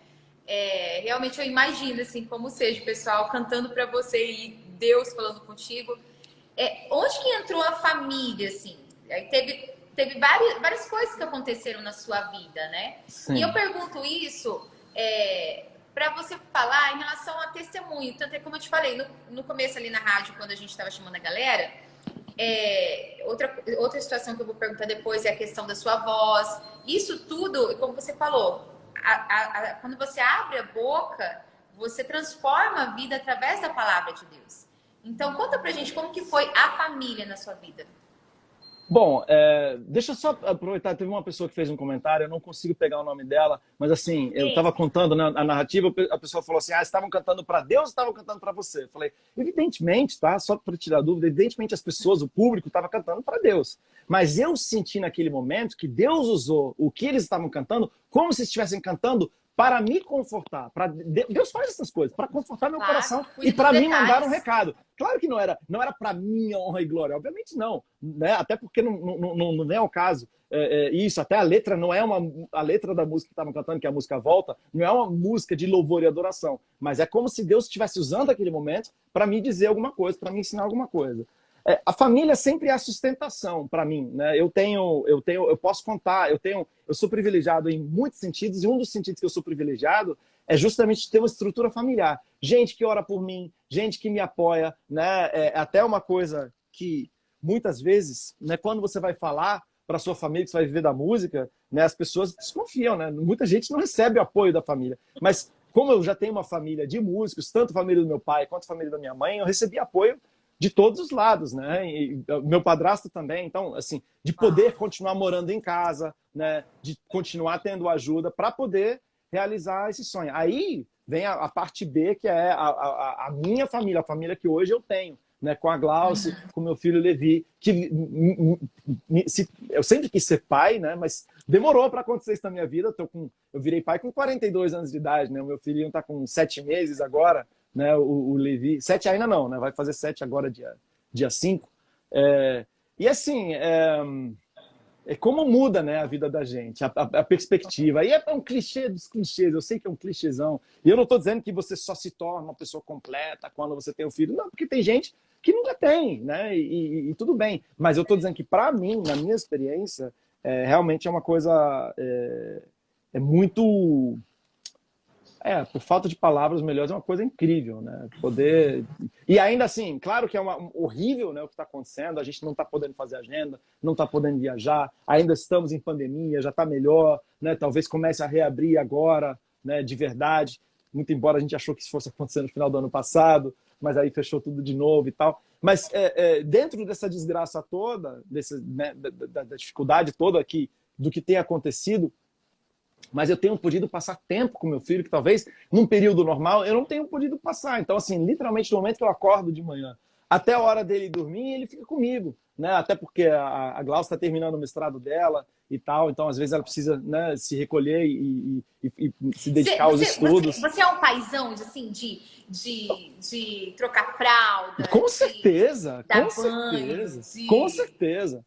Realmente eu imagino, assim, como seja o pessoal cantando para você e Deus falando contigo. Onde que entrou a família, assim? Aí teve várias coisas que aconteceram na sua vida, né? Sim. E eu pergunto isso para você falar em relação a testemunho. Tanto é como eu te falei, no começo ali na rádio, quando a gente estava chamando a galera, outra situação que eu vou perguntar depois é a questão da sua voz. Isso tudo, como você falou, quando você abre a boca, você transforma a vida através da palavra de Deus. Então, conta pra gente como que foi a família na sua vida. Bom, deixa eu só aproveitar, teve uma pessoa que fez um comentário, eu não consigo pegar o nome dela, mas assim, eu estava contando a narrativa, a pessoa falou assim, estavam cantando para Deus ou estavam cantando para você? Eu falei, evidentemente, tá? Só para tirar dúvida, evidentemente as pessoas, o público estava cantando para Deus. Mas eu senti naquele momento que Deus usou o que eles estavam cantando como se estivessem cantando para me confortar. Deus faz essas coisas, para confortar meu coração e para me mandar um recado. Claro que não era para minha honra e glória, obviamente não, né? Até porque não é o caso. Isso, até a letra não é a letra da música que estavam cantando, que é a música Volta, não é uma música de louvor e adoração, mas é como se Deus estivesse usando aquele momento para me dizer alguma coisa, para me ensinar alguma coisa. A família sempre é a sustentação para mim, né? Eu posso contar, eu sou privilegiado em muitos sentidos, e um dos sentidos que eu sou privilegiado é justamente ter uma estrutura familiar. Gente que ora por mim, gente que me apoia, né? Até uma coisa que muitas vezes, né, quando você vai falar para sua família que você vai viver da música, né, as pessoas desconfiam, né? Muita gente não recebe o apoio da família, mas como eu já tenho uma família de músicos, tanto a família do meu pai quanto a família da minha mãe, eu recebi apoio de todos os lados, né? E meu padrasto também, então, assim, de poder continuar morando em casa, né? De continuar tendo ajuda para poder realizar esse sonho. Aí vem a parte B, que é a minha família, a família que hoje eu tenho, né? Com a Glauce, com meu filho Levi, que eu sempre quis ser pai, né? Mas demorou para acontecer isso na minha vida. Eu virei pai com 42 anos de idade, né? O meu filhinho está com 7 meses agora, né, o Levi, 7 ainda não, né, vai fazer 7 agora, dia 5. E assim, como muda, né, a vida da gente, a perspectiva. Aí é um clichê dos clichês, eu sei que é um clichêzão. E eu não estou dizendo que você só se torna uma pessoa completa quando você tem um filho. Não, porque tem gente que nunca tem, né, e tudo bem. Mas eu estou dizendo que, para mim, na minha experiência, realmente é uma coisa muito... por falta de palavras melhores, é uma coisa incrível, né? Poder... E ainda assim, claro que é horrível, né, o que está acontecendo, a gente não está podendo fazer agenda, não está podendo viajar, ainda estamos em pandemia, já está melhor, né? Talvez comece a reabrir agora, né, de verdade, muito embora a gente achou que isso fosse acontecer no final do ano passado, mas aí fechou tudo de novo e tal. Mas dentro dessa desgraça toda, né, da dificuldade toda aqui, do que tem acontecido, mas eu tenho podido passar tempo com meu filho, que talvez num período normal eu não tenho podido passar. Então, assim, literalmente no momento que eu acordo de manhã, até a hora dele dormir, ele fica comigo, né? Até porque a Glaucia está terminando o mestrado dela e tal, então às vezes ela precisa, né, se recolher e se dedicar aos estudos. Você é um paizão, assim, de trocar fralda? Com certeza, com certeza,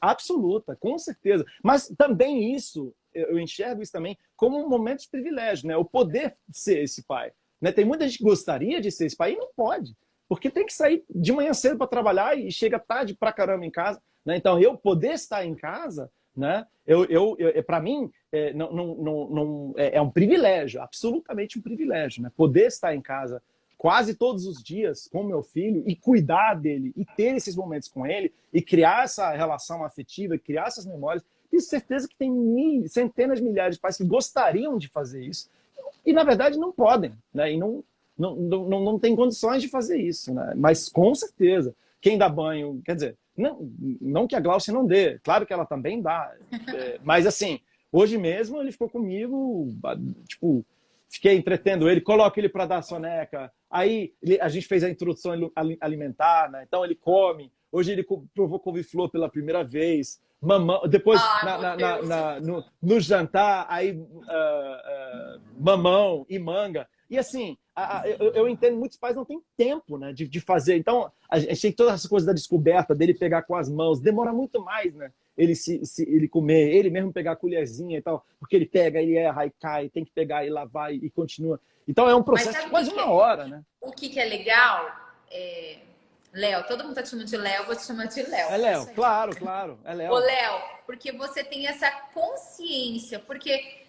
absoluta, com certeza. Mas também isso, eu enxergo isso também como um momento de privilégio, né? O poder ser esse pai, né? Tem muita gente que gostaria de ser esse pai e não pode, porque tem que sair de manhã cedo para trabalhar e chega tarde pra caramba em casa, né? Então, eu poder estar em casa, né? Para mim, é um privilégio, absolutamente um privilégio, né? Poder estar em casa quase todos os dias com meu filho e cuidar dele e ter esses momentos com ele e criar essa relação afetiva, criar essas memórias. Tenho certeza que tem centenas de milhares de pais que gostariam de fazer isso e, na verdade, não podem, né? E não tem condições de fazer isso, né? Mas, com certeza, quem dá banho... Quer dizer, não que a Glaucia não dê, claro que ela também dá. Mas, assim, hoje mesmo ele ficou comigo, tipo... Fiquei entretendo ele, coloco ele para dar soneca. Aí a gente fez a introdução alimentar, né? Então ele come. Hoje ele provou couve-flor pela primeira vez. Mamão, depois no jantar, aí mamão e manga. E assim, eu entendo, muitos pais não têm tempo, né, de fazer. Então, a gente tem toda essa coisa da descoberta, dele pegar com as mãos. Demora muito mais, né? Ele comer, ele mesmo pegar a colherzinha e tal, porque ele pega, ele erra e cai, tem que pegar e lavar e continua. Então é um processo de quase uma hora, né? O que é legal, Léo, todo mundo tá te chamando de Léo, vou te chamar de Léo. É Léo, claro, é Léo. Ô, Léo, porque você tem essa consciência, porque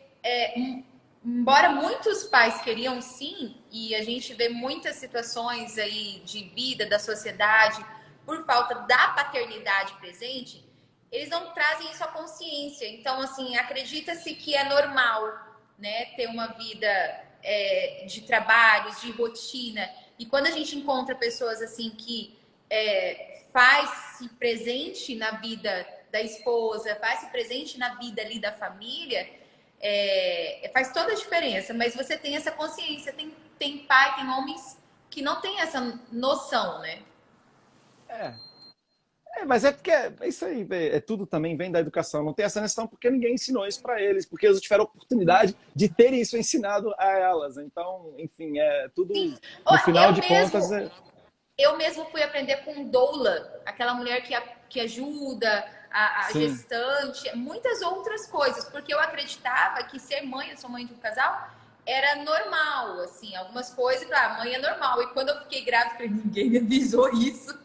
embora muitos pais queriam sim, e a gente vê muitas situações aí de vida da sociedade por falta da paternidade presente, eles não trazem isso à consciência. Então, assim, acredita-se que é normal, né, ter uma vida de trabalhos, de rotina. E quando a gente encontra pessoas assim que faz-se presente na vida da esposa, faz-se presente na vida ali da família, faz toda a diferença. Mas você tem essa consciência. Tem pai, tem homens que não tem essa noção, né? Mas é porque é isso aí, tudo também vem da educação. Não tem essa questão porque ninguém ensinou isso para eles, porque eles tiveram a oportunidade de ter isso ensinado a elas. Então, enfim, é tudo, Sim. no final Eu de contas... mesmo, eu mesmo fui aprender com doula, aquela mulher que ajuda a Sim. gestante, muitas outras coisas, porque eu acreditava que ser mãe, eu sou mãe de um casal, era normal, assim, algumas coisas, mãe é normal. E quando eu fiquei grávida, eu falei, ninguém me avisou isso.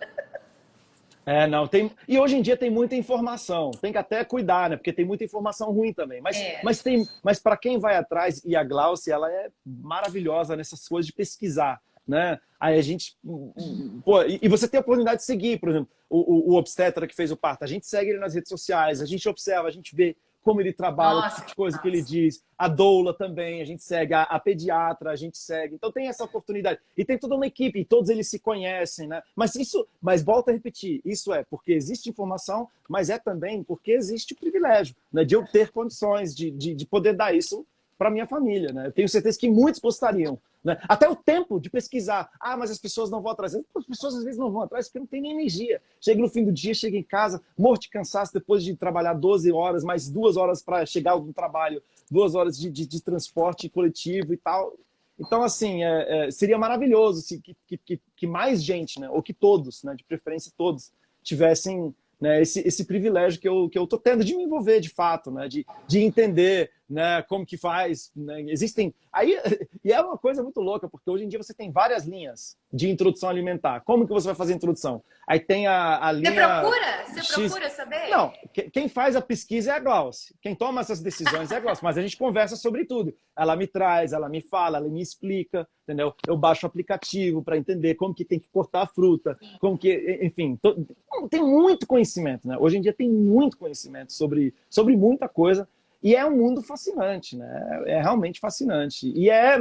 Não, tem. E hoje em dia tem muita informação. Tem que até cuidar, né? Porque tem muita informação ruim também. É. Mas para quem vai atrás, e a Glaucia, ela é maravilhosa nessas coisas de pesquisar, né? Aí a gente. Pô, e você tem a oportunidade de seguir, por exemplo, o obstetra que fez o parto. A gente segue ele nas redes sociais, a gente observa, a gente vê como ele trabalha, o Nossa, tipo de coisa que ele diz. A doula também, a gente segue, a pediatra, a gente segue. Então tem essa oportunidade. E tem toda uma equipe, e todos eles se conhecem, né? Mas volto a repetir, isso é porque existe informação, mas é também porque existe o privilégio, né, de eu ter condições de poder dar isso para minha família, né? Eu tenho certeza que muitos gostariam, né? Até o tempo de pesquisar. Mas as pessoas não vão atrás. As pessoas às vezes não vão atrás porque não tem nem energia. Chega no fim do dia, chega em casa, morto de cansaço, depois de trabalhar 12 horas, mais 2 horas para chegar ao trabalho, 2 horas de transporte coletivo e tal. Então, assim, seria maravilhoso que mais gente, né? Ou que todos, né? De preferência todos, tivessem, né, esse privilégio que eu tô tendo de me envolver de fato, né, de entender, né, como que faz, né, existem aí e é uma coisa muito louca porque hoje em dia você tem várias linhas de introdução alimentar. Como que você vai fazer a introdução? Aí tem a linha Você procura saber? Não, quem faz a pesquisa é a Glaucia. Quem toma essas decisões é a Glaucia. Mas a gente conversa sobre tudo. Ela me traz, ela me fala, ela me explica, entendeu? Eu baixo o aplicativo para entender como que tem que cortar a fruta, como que, enfim, tem muito conhecimento, né? Hoje em dia tem muito conhecimento sobre muita coisa e é um mundo fascinante, né? É realmente fascinante. E é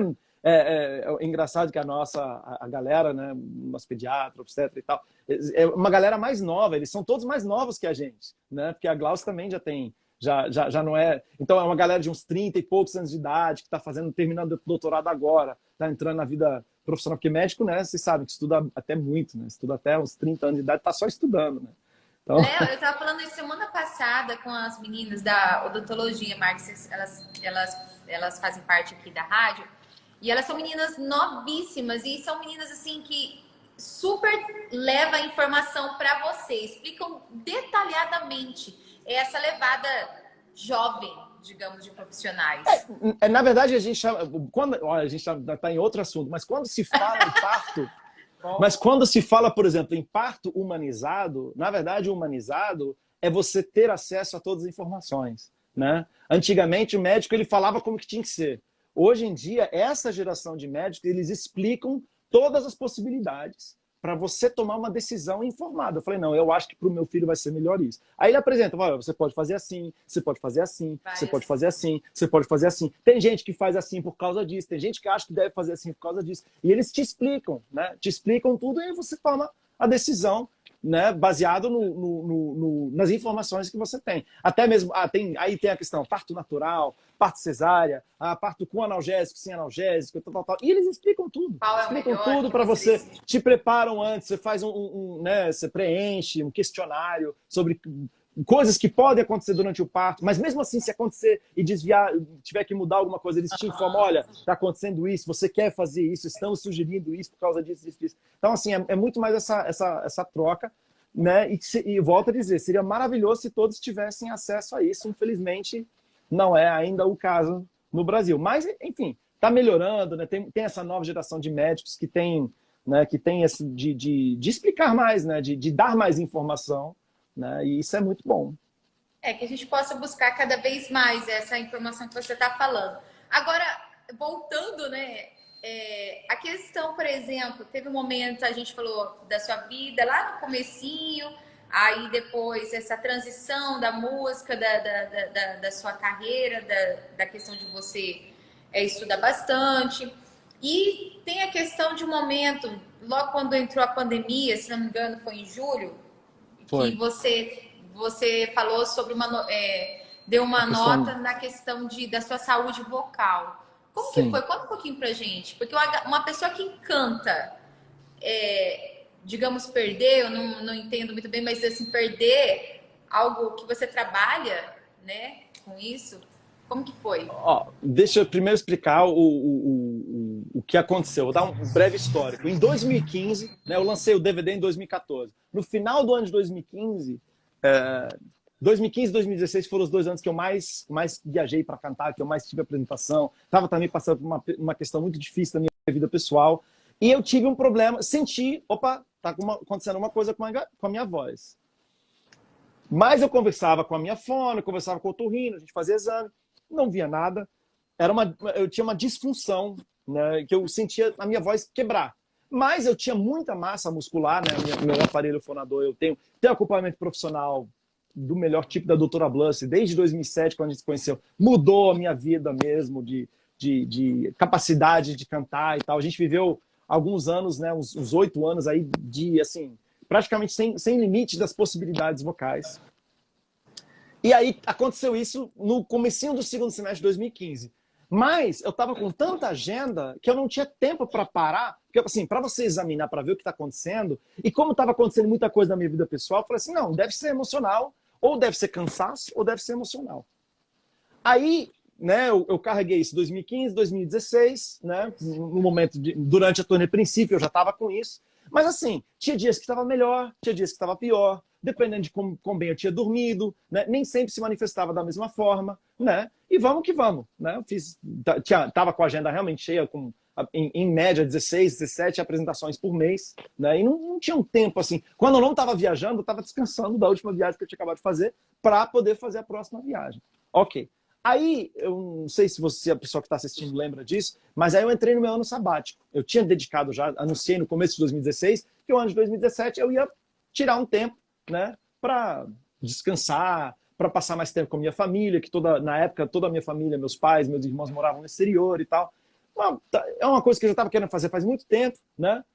engraçado que a galera, né, umas pediatras, obstetra e tal, é uma galera mais nova, eles são todos mais novos que a gente, né? Porque a Glaucia também já não é... Então é uma galera de uns 30 e poucos anos de idade, que está terminando o doutorado agora, está entrando na vida profissional, porque médico, né, vocês sabem que estuda até muito, né? Estuda até uns 30 anos de idade, está só estudando, né? Então... Léo, eu estava falando isso semana passada com as meninas da odontologia, Marques, elas fazem parte aqui da rádio, e elas são meninas novíssimas, e são meninas assim que super levam a informação para você, explicam detalhadamente essa levada jovem, digamos, de profissionais. Na verdade, a gente chama... Olha, a gente está em outro assunto, mas quando se fala em parto... Mas quando se fala, por exemplo, em parto humanizado, na verdade, o humanizado é você ter acesso a todas as informações, né? Antigamente, o médico ele falava como que tinha que ser. Hoje em dia, essa geração de médicos, eles explicam todas as possibilidades para você tomar uma decisão informada. Eu falei, não, eu acho que para o meu filho vai ser melhor isso. Aí ele apresenta, olha, você pode fazer assim, você pode fazer assim, você pode fazer assim, você pode fazer assim. Tem gente que faz assim por causa disso, tem gente que acha que deve fazer assim por causa disso. E eles te explicam, né? Te explicam tudo e aí você toma a decisão, né, baseado nas informações que você tem. Até mesmo, aí tem a questão parto natural, parto cesárea, parto com analgésico, sem analgésico, tal. E eles explicam tudo. Explicam tudo para você. Te preparam antes, você faz né, você preenche um questionário sobre coisas que podem acontecer durante o parto, mas mesmo assim, se acontecer e desviar, tiver que mudar alguma coisa, eles te informam, olha, está acontecendo isso, você quer fazer isso, estamos sugerindo isso por causa disso, disso. Então, assim, é muito mais essa troca, né? E volto a dizer, seria maravilhoso se todos tivessem acesso a isso. Infelizmente, não é ainda o caso no Brasil. Mas, enfim, está melhorando, né? Tem essa nova geração de médicos que tem, né, esse de explicar mais, né? De dar mais informação, né? E isso é muito bom. É que a gente possa buscar cada vez mais essa informação que você está falando. Agora, voltando, né? A questão, por exemplo, teve um momento, a gente falou da sua vida lá no comecinho, aí depois essa transição da música, da sua carreira, da questão de você estudar bastante. E tem a questão de um momento, logo quando entrou a pandemia, se não me engano foi em julho, Foi. que você falou sobre deu uma nota na questão da sua saúde vocal. Como que foi? Conta um pouquinho pra gente. Porque uma pessoa que canta, digamos, perder, eu não entendo muito bem, mas assim, perder algo que você trabalha, né, com isso? Como que foi? Ó, deixa eu primeiro explicar o que aconteceu. Vou dar um breve histórico. Em 2015, né, eu lancei o DVD em 2014. No final do ano de 2015, 2015 e 2016 foram os 2 anos que eu mais viajei para cantar, que eu mais tive apresentação. Estava também passando por uma questão muito difícil da minha vida pessoal. E eu tive um problema, senti, opa, tá acontecendo uma coisa com a minha voz. Mas eu conversava com a minha fono, conversava com o otorrino, a gente fazia exame, não via nada. Eu tinha uma disfunção, né, que eu sentia a minha voz quebrar. Mas eu tinha muita massa muscular, né, meu aparelho fonador, eu tenho acompanhamento profissional do melhor tipo da doutora Bluss, desde 2007, quando a gente se conheceu, mudou a minha vida mesmo, de capacidade de cantar e tal. A gente viveu alguns anos, né, uns 8 anos aí de, assim, praticamente sem limite das possibilidades vocais. E aí aconteceu isso no comecinho do segundo semestre de 2015. Mas eu estava com tanta agenda que eu não tinha tempo para parar, porque assim, para você examinar, para ver o que está acontecendo, e como estava acontecendo muita coisa na minha vida pessoal, eu falei assim, não, deve ser emocional, ou deve ser cansaço, ou deve ser emocional. Aí, né, eu carreguei isso em 2015, 2016, né, no momento durante a turnê princípio eu já estava com isso, mas assim, tinha dias que estava melhor, tinha dias que estava pior, dependendo de como bem eu tinha dormido, né, nem sempre se manifestava da mesma forma, né, e vamos que vamos, né, eu estava com a agenda realmente cheia, em média 16, 17 apresentações por mês, né, e não tinha um tempo assim, quando eu não estava viajando, eu estava descansando da última viagem que eu tinha acabado de fazer, para poder fazer a próxima viagem. Ok. Aí, eu não sei se a pessoa que está assistindo lembra disso, mas aí eu entrei no meu ano sabático. Eu tinha dedicado já, anunciei no começo de 2016, que o ano de 2017 eu ia tirar um tempo, né, para descansar, para passar mais tempo com a minha família, que na época toda a minha família, meus pais, meus irmãos moravam no exterior e tal. É uma coisa que eu já estava querendo fazer faz muito tempo, né?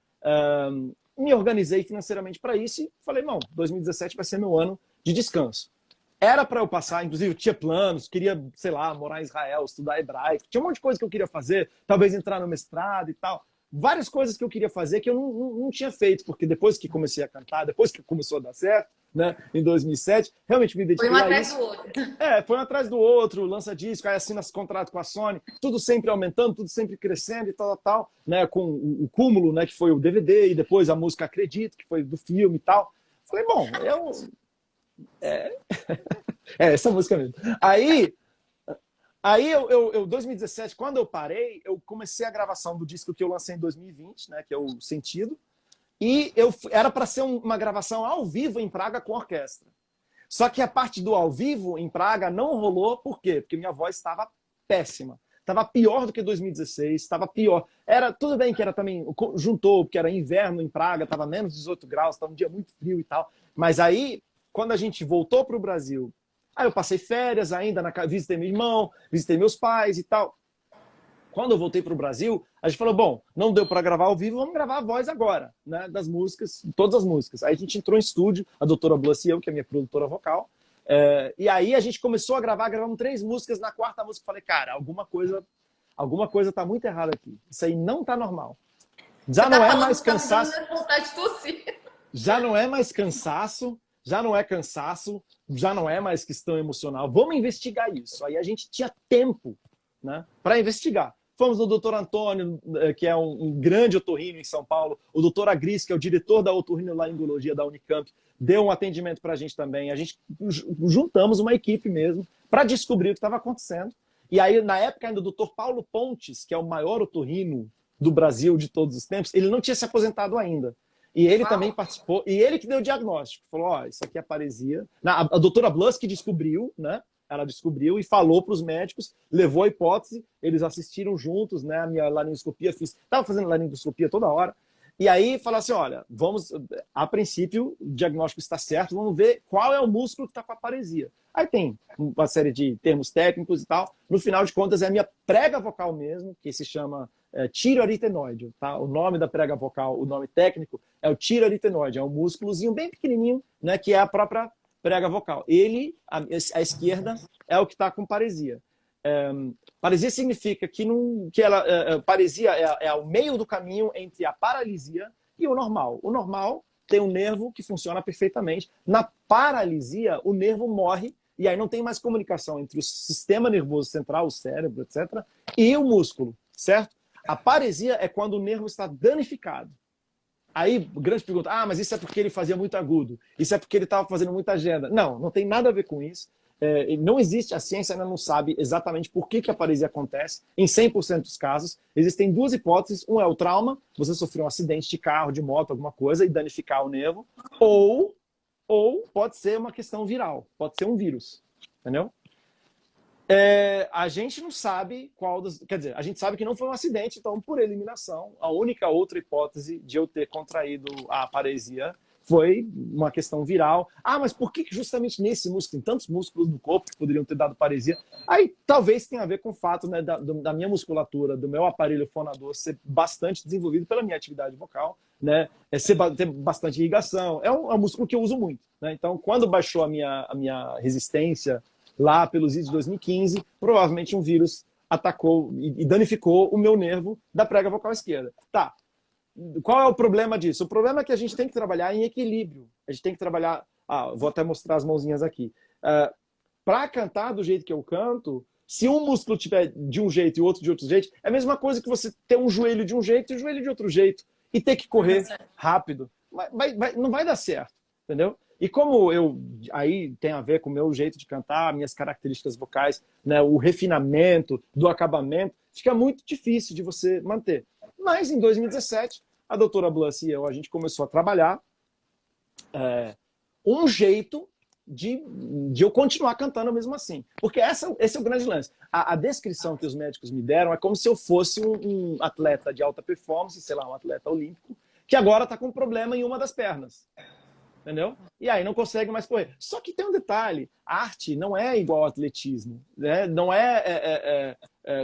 Me organizei financeiramente para isso e falei, não, 2017 vai ser meu ano de descanso. Era para eu passar, inclusive eu tinha planos, queria, sei lá, morar em Israel, estudar hebraico, tinha um monte de coisa que eu queria fazer, talvez entrar no mestrado e tal. Várias coisas que eu queria fazer que eu não tinha feito, porque depois que comecei a cantar, depois que começou a dar certo, né, em 2007, realmente me dediquei a isso. Foi um atrás do outro. Foi um atrás do outro, lança disco, aí assina contrato com a Sony, tudo sempre aumentando, tudo sempre crescendo e tal, né, com o cúmulo, né, que foi o DVD, e depois a música Acredito, que foi do filme e tal. Falei, bom, essa música mesmo. Aí 2017, quando eu parei, eu comecei a gravação do disco que eu lancei em 2020, né, que é o Sentido, e era para ser uma gravação ao vivo em Praga com orquestra. Só que a parte do ao vivo em Praga não rolou, por quê? Porque minha voz estava péssima. Estava pior do que 2016, estava pior. Tudo bem que era também, juntou, porque era inverno em Praga, estava menos 18 graus, estava um dia muito frio e tal. Mas aí, quando a gente voltou para o Brasil, aí eu passei férias ainda, visitei meu irmão, visitei meus pais e tal. Quando eu voltei para o Brasil, a gente falou, bom, não deu para gravar ao vivo, vamos gravar a voz agora, né, das músicas, todas as músicas. Aí a gente entrou em estúdio, a doutora Bluss e eu, que é a minha produtora vocal, e aí a gente começou a gravamos 3 músicas, na 4ª música eu falei, cara, alguma coisa tá muito errada aqui, isso aí não tá normal. Já não é mais cansaço. Já não é mais cansaço, já não é cansaço, já não é mais questão emocional. Vamos investigar isso. Aí a gente tinha tempo, né, para investigar. Fomos no Dr. Antônio, que é um grande otorrino em São Paulo. O Dr. Agris, que é o diretor da otorrinolaringologia da Unicamp, deu um atendimento para a gente também. A gente juntamos uma equipe mesmo para descobrir o que estava acontecendo. E aí, na época ainda, o Dr. Paulo Pontes, que é o maior otorrino do Brasil de todos os tempos, ele não tinha se aposentado ainda. E ele também participou, e ele que deu o diagnóstico. Falou, ó, isso aqui é paresia. A doutora Bluss que descobriu, né? Ela descobriu e falou para os médicos, levou a hipótese, eles assistiram juntos, né? A minha laringoscopia, estava fazendo laringoscopia toda hora. E aí falaram assim, olha, a princípio, o diagnóstico está certo, vamos ver qual é o músculo que está com a paresia. Aí tem uma série de termos técnicos e tal. No final de contas, é a minha prega vocal mesmo, que se chama tireoaritenoide, tá? O nome da prega vocal, o nome técnico é o tireoaritenoide, é um músculozinho bem pequenininho, né, que é a própria prega vocal. Ele, à esquerda, é o que está com paresia. Paresia significa que paresia é ao meio do caminho entre a paralisia, e o normal. O normal tem um nervo que funciona perfeitamente. Na paralisia, o nervo morre e aí não tem mais comunicação entre o sistema nervoso central, o cérebro, etc., e o músculo, certo? A paresia é quando o nervo está danificado. Aí, grande pergunta, mas isso é porque ele fazia muito agudo, isso é porque ele estava fazendo muita agenda. Não, não tem nada a ver com isso. Não existe, a ciência ainda não sabe exatamente por que a paresia acontece. Em 100% dos casos, existem duas hipóteses. Um é o trauma, você sofreu um acidente de carro, de moto, alguma coisa, e danificar o nervo. Ou pode ser uma questão viral, pode ser um vírus, entendeu? A gente não sabe qual das... Quer dizer, a gente sabe que não foi um acidente, então, por eliminação, a única outra hipótese de eu ter contraído a paresia foi uma questão viral. Mas por que justamente nesse músculo, tem tantos músculos no corpo que poderiam ter dado paresia? Aí talvez tenha a ver com o fato, né, da minha musculatura, do meu aparelho fonador ser bastante desenvolvido pela minha atividade vocal, né, ter bastante irrigação. É um músculo que eu uso muito, né? Então, quando baixou a minha resistência lá pelos idos de 2015, provavelmente um vírus atacou e danificou o meu nervo da prega vocal esquerda. Tá. Qual é o problema disso? O problema é que a gente tem que trabalhar em equilíbrio. A gente tem que trabalhar... vou até mostrar as mãozinhas aqui. Para cantar do jeito que eu canto, se um músculo tiver de um jeito e o outro de outro jeito, é a mesma coisa que você ter um joelho de um jeito e um joelho de outro jeito. E ter que correr rápido. Não vai dar certo, entendeu? E como aí tem a ver com o meu jeito de cantar, minhas características vocais, né, o refinamento do acabamento, fica muito difícil de você manter. Mas em 2017, a doutora Bluss e a gente começou a trabalhar um jeito de eu continuar cantando mesmo assim. Porque esse é o grande lance. A descrição que os médicos me deram é como se eu fosse um atleta de alta performance, sei lá, um atleta olímpico, que agora está com um problema em uma das pernas. Entendeu? E aí não consegue mais correr. Só que tem um detalhe, a arte não é igual ao atletismo, né? Não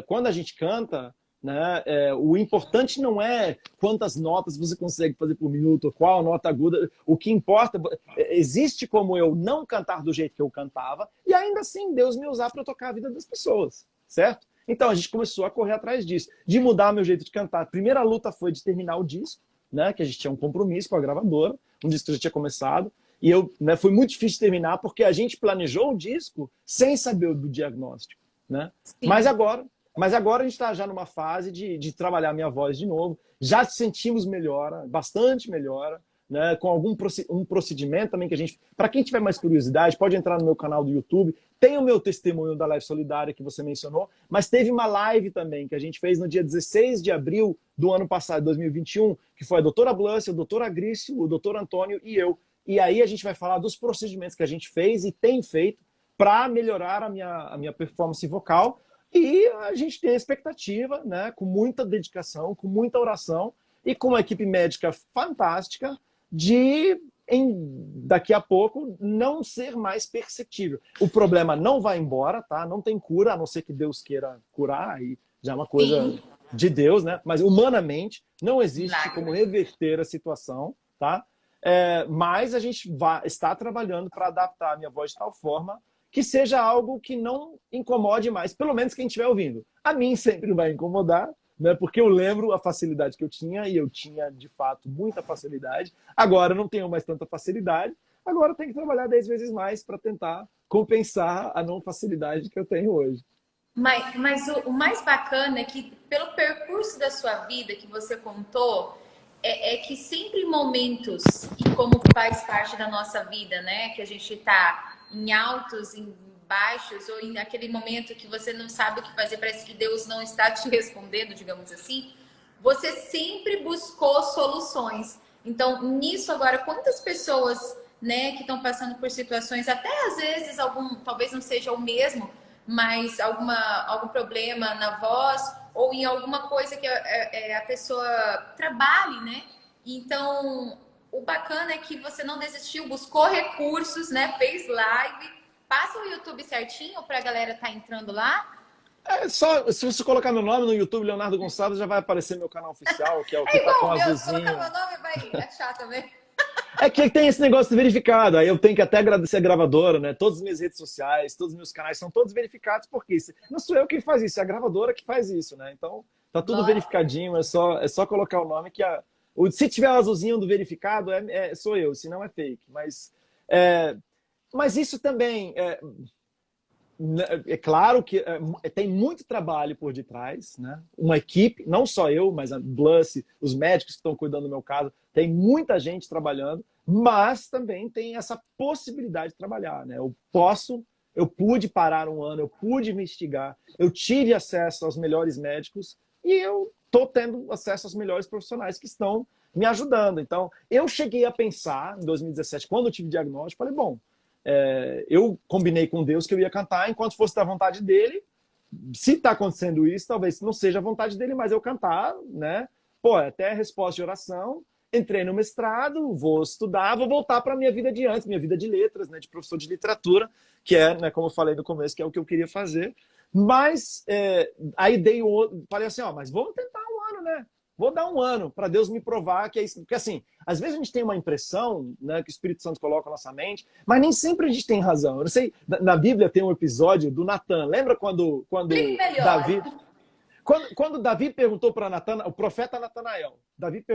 quando a gente canta, né, o importante não é quantas notas você consegue fazer por minuto, qual nota aguda, o que importa, existe como eu não cantar do jeito que eu cantava e ainda assim Deus me usar para tocar a vida das pessoas, certo? Então a gente começou a correr atrás disso, de mudar meu jeito de cantar. A primeira luta foi de terminar o disco, né, que a gente tinha um compromisso com a gravadora, um disco que já tinha começado, e foi muito difícil de terminar porque a gente planejou o disco sem saber do diagnóstico, né? Mas agora a gente está já numa fase de trabalhar a minha voz de novo, já sentimos melhora, bastante melhora, né, com um procedimento também que a gente... Para quem tiver mais curiosidade, pode entrar no meu canal do YouTube, tem o meu testemunho da Live Solidária que você mencionou, mas teve uma live também que a gente fez no dia 16 de abril do ano passado, 2021, que foi a doutora Bluss, o doutor Agrício, o doutor Antônio e eu. E aí a gente vai falar dos procedimentos que a gente fez e tem feito para melhorar a minha performance vocal. E a gente tem a expectativa, né, com muita dedicação, com muita oração e com uma equipe médica fantástica de, daqui a pouco, não ser mais perceptível. O problema não vai embora, tá? Não tem cura, a não ser que Deus queira curar, aí já é uma coisa de Deus, né? Mas humanamente não existe como reverter a situação, tá? Mas a gente está trabalhando para adaptar a minha voz de tal forma que seja algo que não incomode mais, pelo menos quem estiver ouvindo. A mim sempre vai incomodar, né? Porque eu lembro a facilidade que eu tinha, e eu tinha, de fato, muita facilidade. Agora eu não tenho mais tanta facilidade, agora eu tenho que trabalhar 10 vezes mais para tentar compensar a não facilidade que eu tenho hoje. Mas o mais bacana é que, pelo percurso da sua vida que você contou, é que sempre momentos, e como faz parte da nossa vida, né? Que a gente está em altos, em baixos, ou em aquele momento que você não sabe o que fazer, parece que Deus não está te respondendo, digamos assim, você sempre buscou soluções. Então, nisso agora, quantas pessoas, né, que estão passando por situações, até às vezes, talvez não seja o mesmo, mas algum problema na voz, ou em alguma coisa que a pessoa trabalhe, né? Então, o bacana é que você não desistiu, buscou recursos, né? Fez live. Passa o YouTube certinho para a galera tá entrando lá. Só, se você colocar meu nome no YouTube, Leonardo Gonçalves, já vai aparecer meu canal oficial, que é o que tá com o azulzinho. Se colocar meu nome, vai achar também. É que tem esse negócio de verificado. Aí eu tenho que até agradecer a gravadora, né? Todas as minhas redes sociais, todos os meus canais são todos verificados, porque não sou eu quem faz isso, é a gravadora que faz isso, né? Então, tá tudo verificadinho, é só colocar o nome que Se tiver o azulzinho do verificado, sou eu, senão é fake. Mas isso também... É claro que tem muito trabalho por detrás, né? Uma equipe, não só eu, mas a Bluss, os médicos que estão cuidando do meu caso, tem muita gente trabalhando, mas também tem essa possibilidade de trabalhar, né? Eu pude parar um ano, eu pude investigar, eu tive acesso aos melhores médicos e eu estou tendo acesso aos melhores profissionais que estão me ajudando. Então, eu cheguei a pensar, em 2017, quando eu tive diagnóstico, falei, bom, eu combinei com Deus que eu ia cantar enquanto fosse da vontade dele. Se está acontecendo isso, talvez não seja a vontade dele, mas eu cantar, né? Pô, até a resposta de oração, entrei no mestrado, vou estudar, vou voltar para a minha vida de antes, minha vida de letras, né? De professor de literatura, que é, né, como eu falei no começo, que é o que eu queria fazer. Mas aí falei assim, ó, mas vamos tentar um ano, né? Vou dar um ano para Deus me provar que é isso. Porque assim, às vezes a gente tem uma impressão, né, que o Espírito Santo coloca na nossa mente, mas nem sempre a gente tem razão. Eu não sei, na Bíblia tem um episódio do Natan. Lembra quando Davi... Quando Davi perguntou para Natan, o profeta Natanael,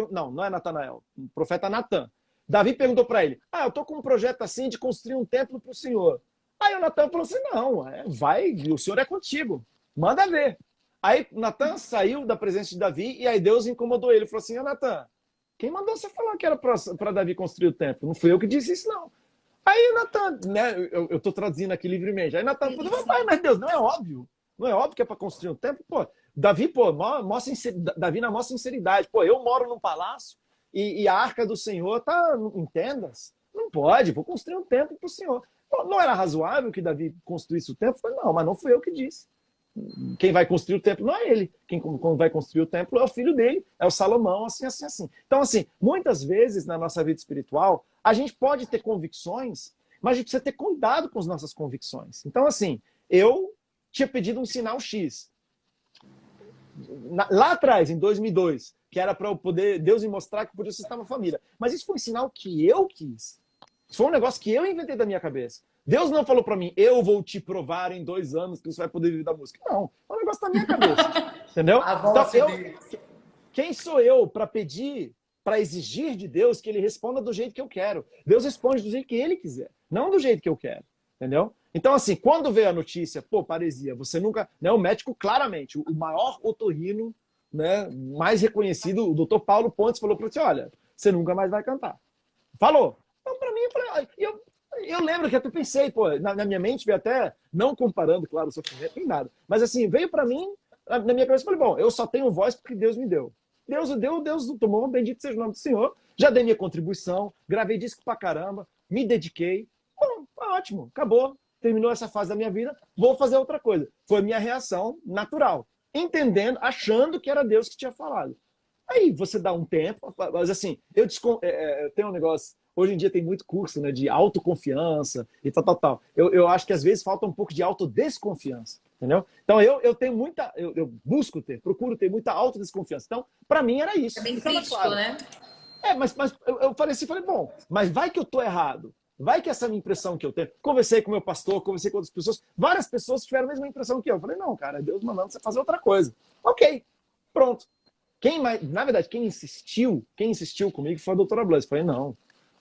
não é Natanael, o profeta Natan. Davi perguntou para ele, eu tô com um projeto assim de construir um templo para o Senhor. Aí o Natan falou assim, não, vai, o Senhor é contigo, manda ver. Aí Natan saiu da presença de Davi e aí Deus incomodou ele. Falou assim, Natan, quem mandou você falar que era para Davi construir o templo? Não fui eu que disse isso, não. Aí o Natan, né, eu estou traduzindo aqui livremente. Aí Natan falou, mas Deus, não é óbvio? Não é óbvio que é para construir um templo? Pô, Davi, Davi na maior sinceridade. Pô, eu moro num palácio e a arca do Senhor está em tendas. Não pode, vou construir um templo para o Senhor. Pô, não era razoável que Davi construísse o templo? Falei, não, mas não fui eu que disse. Quem vai construir o templo não é ele. Quem vai construir o templo é o filho dele, é o Salomão, assim. Então, assim, muitas vezes na nossa vida espiritual, a gente pode ter convicções, mas a gente precisa ter cuidado com as nossas convicções. Então, assim, eu tinha pedido um sinal X. Lá atrás, em 2002, que era para eu poder, Deus me mostrar que eu podia sustentar uma família. Mas isso foi um sinal que eu quis. Isso foi um negócio que eu inventei da minha cabeça. Deus não falou para mim, eu vou te provar em 2 anos que você vai poder viver da música. Não, é um negócio da minha cabeça. Entendeu? Então, quem sou eu para pedir, para exigir de Deus que ele responda do jeito que eu quero? Deus responde do jeito que ele quiser, não do jeito que eu quero. Entendeu? Então, assim, quando veio a notícia, paresia, você nunca... Né, o médico, claramente, o maior otorrino, né, mais reconhecido, o doutor Paulo Pontes, falou para você, olha, você nunca mais vai cantar. Falou. Então, para mim, eu lembro que até pensei, na minha mente veio até, não comparando, claro, o sofrimento, nem nada, mas assim, veio para mim, na minha cabeça, falei, bom, eu só tenho voz porque Deus me deu. Deus deu, Deus tomou, bendito seja o nome do Senhor, já dei minha contribuição, gravei disco pra caramba, me dediquei, bom, ótimo, acabou, terminou essa fase da minha vida, vou fazer outra coisa. Foi minha reação natural, entendendo, achando que era Deus que tinha falado. Aí você dá um tempo, mas assim, eu tenho um negócio... Hoje em dia tem muito curso, né, de autoconfiança e tal. Eu acho que às vezes falta um pouco de autodesconfiança, entendeu? Então eu tenho muita... Eu procuro ter muita autodesconfiança. Então, para mim era isso. É bem crítico, né? Mas eu falei assim, bom, mas vai que eu tô errado. Vai que essa é a minha impressão que eu tenho. Conversei com o meu pastor, conversei com outras pessoas. Várias pessoas tiveram a mesma impressão que eu. Falei, não, cara, Deus mandando você fazer outra coisa. Ok, pronto. Na verdade, quem insistiu comigo foi a doutora Bluss. Falei,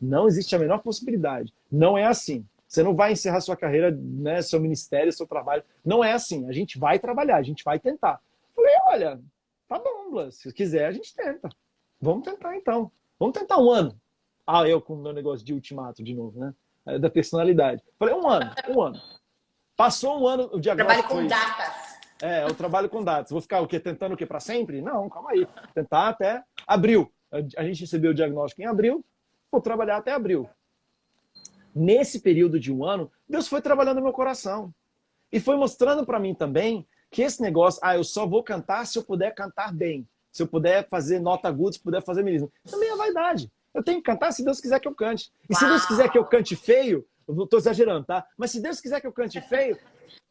não existe a menor possibilidade. Não é assim. Você não vai encerrar sua carreira, né, seu ministério, seu trabalho. Não é assim. A gente vai trabalhar, a gente vai tentar. Falei, olha, tá bom, Bluss. Se quiser, a gente tenta. Vamos tentar, então. Vamos tentar um ano. Eu com o meu negócio de ultimato de novo, né? Da personalidade. Falei, um ano. Passou um ano, o diagnóstico Trabalho com datas. Eu trabalho com datas. Vou ficar o quê? Tentando o quê? Para sempre? Não, calma aí. Tentar até abril. A gente recebeu o diagnóstico em abril. Vou trabalhar até abril. Nesse período de um ano, Deus foi trabalhando no meu coração. E foi mostrando para mim também que esse negócio, eu só vou cantar se eu puder cantar bem. Se eu puder fazer nota aguda, se puder fazer melisma. Também é vaidade. Eu tenho que cantar se Deus quiser que eu cante. E se Deus quiser que eu cante feio, eu não estou exagerando, tá? Mas se Deus quiser que eu cante feio,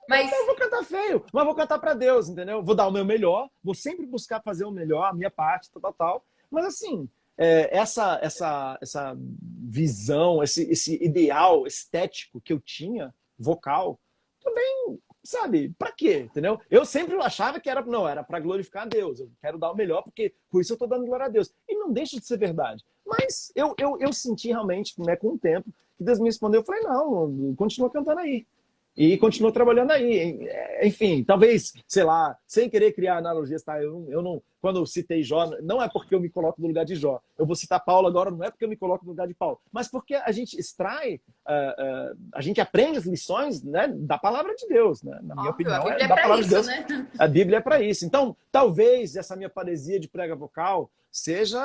eu vou cantar feio, mas vou cantar para Deus, entendeu? Vou dar o meu melhor, vou sempre buscar fazer o melhor, a minha parte, tal. Mas assim, essa visão, esse ideal estético que eu tinha, vocal, também sabe, pra quê? Entendeu? Eu sempre achava que era para glorificar a Deus. Eu quero dar o melhor, porque por isso eu estou dando glória a Deus. E não deixa de ser verdade. Mas eu senti realmente, né, com o tempo, que Deus me respondeu. Eu falei, não, continua cantando aí. E continua trabalhando aí. Enfim, talvez, sei lá, sem querer criar analogias, tá? Eu não, quando eu citei Jó, não é porque eu me coloco no lugar de Jó. Eu vou citar Paulo agora, não é porque eu me coloco no lugar de Paulo, mas porque a gente extrai, a gente aprende as lições, né, da palavra de Deus, né? Na minha Óbvio, a opinião, Bíblia é da pra palavra de isso, Deus. né? A Bíblia é para isso. Então, talvez essa minha paresia de prega vocal seja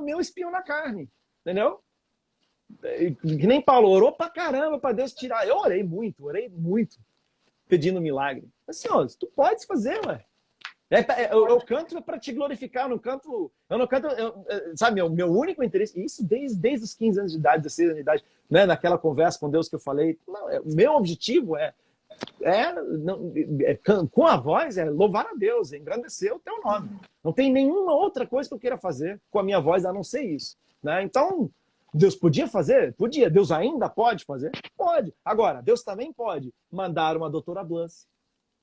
meu espinho na carne, entendeu? Que nem Paulo, orou pra caramba pra Deus tirar. Eu orei muito, pedindo milagre. Mas, Senhor, tu podes fazer, ué. Eu canto para te glorificar, eu não canto, sabe, meu único interesse, isso desde os 15 anos de idade, 16 anos de idade, né, naquela conversa com Deus que eu falei, não, meu objetivo com a voz, é louvar a Deus, é engrandecer o teu nome. Não tem nenhuma outra coisa que eu queira fazer com a minha voz a não ser isso. Né? Então, Deus podia fazer? Podia. Deus ainda pode fazer? Pode. Agora, Deus também pode mandar uma doutora Blanche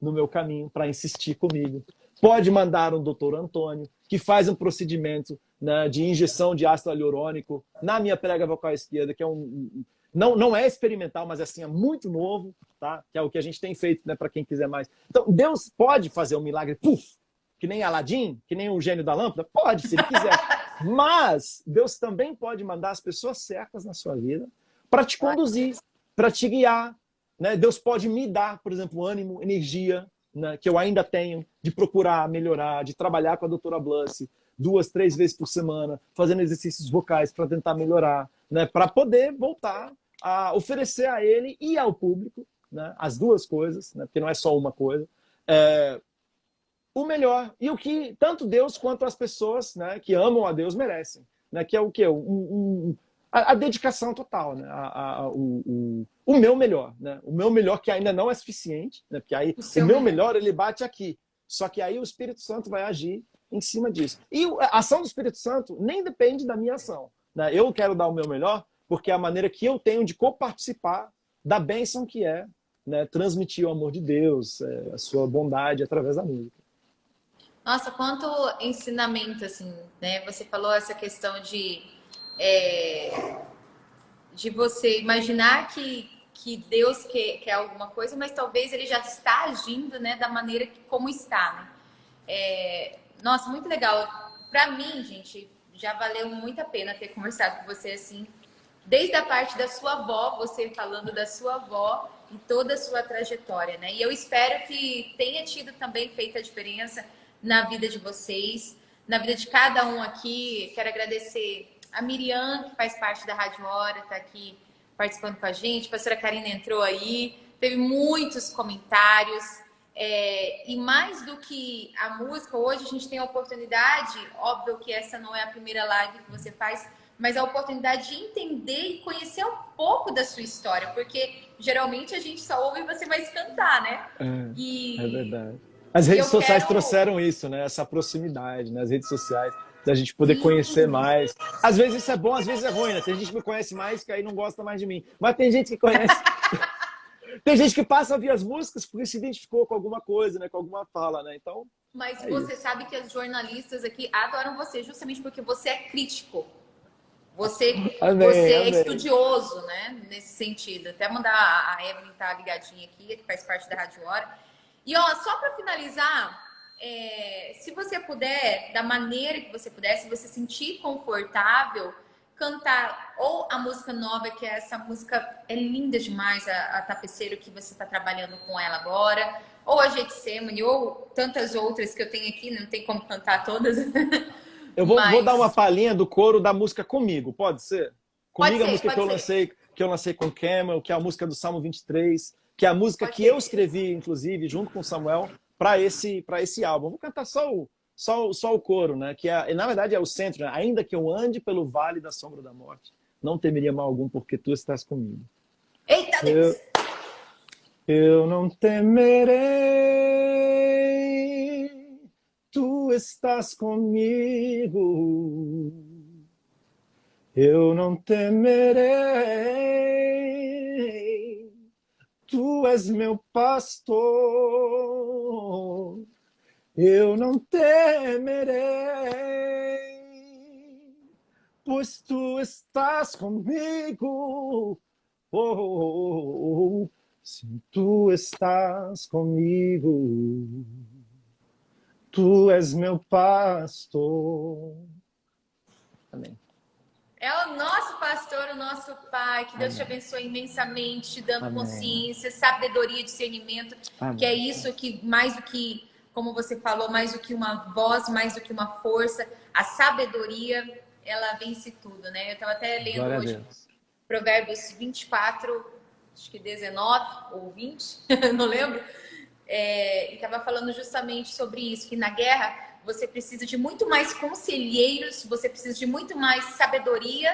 no meu caminho para insistir comigo. Pode mandar um doutor Antônio, que faz um procedimento, né, de injeção de ácido hialurônico na minha prega vocal esquerda, que é não é experimental, mas assim, é muito novo, tá? Que é o que a gente tem feito, né, para quem quiser mais. Então, Deus pode fazer um milagre, puf, que nem Aladim, que nem o gênio da lâmpada? Pode, se ele quiser. Mas Deus também pode mandar as pessoas certas na sua vida para te conduzir, para te guiar. Né? Deus pode me dar, por exemplo, ânimo, energia, né, que eu ainda tenho, de procurar melhorar, de trabalhar com a doutora Blanche 2, 3 vezes por semana, fazendo exercícios vocais para tentar melhorar, né, para poder voltar a oferecer a ele e ao público, né, as duas coisas, né, porque não é só uma coisa, o melhor e o que tanto Deus quanto as pessoas, né, que amam a Deus merecem, né, que é o quê? A dedicação total, né, o meu melhor, né, o meu melhor que ainda não é suficiente, né, porque aí o meu melhor ele bate aqui, só que aí o Espírito Santo vai agir em cima disso. E a ação do Espírito Santo nem depende da minha ação, né? Eu quero dar o meu melhor porque é a maneira que eu tenho de coparticipar da bênção que é, né, transmitir o amor de Deus, a sua bondade através da música. Nossa, quanto ensinamento, assim, né? Você falou essa questão de você imaginar que Deus quer alguma coisa, mas talvez ele já está agindo, né, da maneira como está, né? Nossa, muito legal. Para mim, gente, já valeu muito a pena ter conversado com você assim, desde a parte da sua avó, você falando da sua avó e toda a sua trajetória, né? E eu espero que tenha tido também feito a diferença na vida de vocês, na vida de cada um aqui. Quero agradecer a Miriam, que faz parte da Rádio Hora, está aqui participando com a gente. A pastora Karina entrou aí, teve muitos comentários. E mais do que a música, hoje a gente tem a oportunidade, óbvio que essa não é a primeira live que você faz, mas a oportunidade de entender e conhecer um pouco da sua história, porque geralmente a gente só ouve e você vai cantar, né? É verdade. As redes sociais trouxeram isso, né? Essa proximidade, né? As redes sociais, da gente poder conhecer mais. Às vezes isso é bom, às vezes é ruim, né? Tem gente que me conhece mais que aí não gosta mais de mim. Mas tem gente que conhece... Tem gente que passa a ouvir as músicas porque se identificou com alguma coisa, né? Com alguma fala, né? Então... Mas você sabe que as jornalistas aqui adoram você justamente porque você é crítico. Você é estudioso, né? Nesse sentido. Até mandar a Evelyn tá ligadinha aqui, que faz parte da Rádio Hora. E ó, só para finalizar, se você puder, da maneira que você puder, se você sentir confortável, cantar ou a música nova, que é essa música é linda demais, a Tapeceiro, que você está trabalhando com ela agora, ou a Getsemane, ou tantas outras que eu tenho aqui, não tem como cantar todas. Eu vou dar uma palhinha do coro da música Comigo, pode ser? Comigo é a música que eu lancei com o Camel, que é a música do Salmo 23, que é a música que eu escrevi, inclusive, junto com o Samuel, para esse álbum. Vou cantar só o coro, né? Que na verdade é o centro, né? Ainda que eu ande pelo vale da sombra da morte, não temeria mal algum, porque tu estás comigo. Eita Deus! Eu não temerei, tu estás comigo. Eu não temerei, tu és meu pastor, eu não temerei, pois tu estás comigo. Oh, se tu estás comigo, tu és meu pastor. Amém. É o nosso pastor, o nosso pai. Que Deus te abençoe imensamente, te dando consciência, sabedoria, discernimento. Que é isso que, mais do que, como você falou, mais do que uma voz, mais do que uma força, a sabedoria, ela vence tudo, né? Eu estava até lendo hoje Provérbios 24, acho que 19 ou 20, não lembro. E estava falando justamente sobre isso, que na guerra você precisa de muito mais conselheiros, você precisa de muito mais sabedoria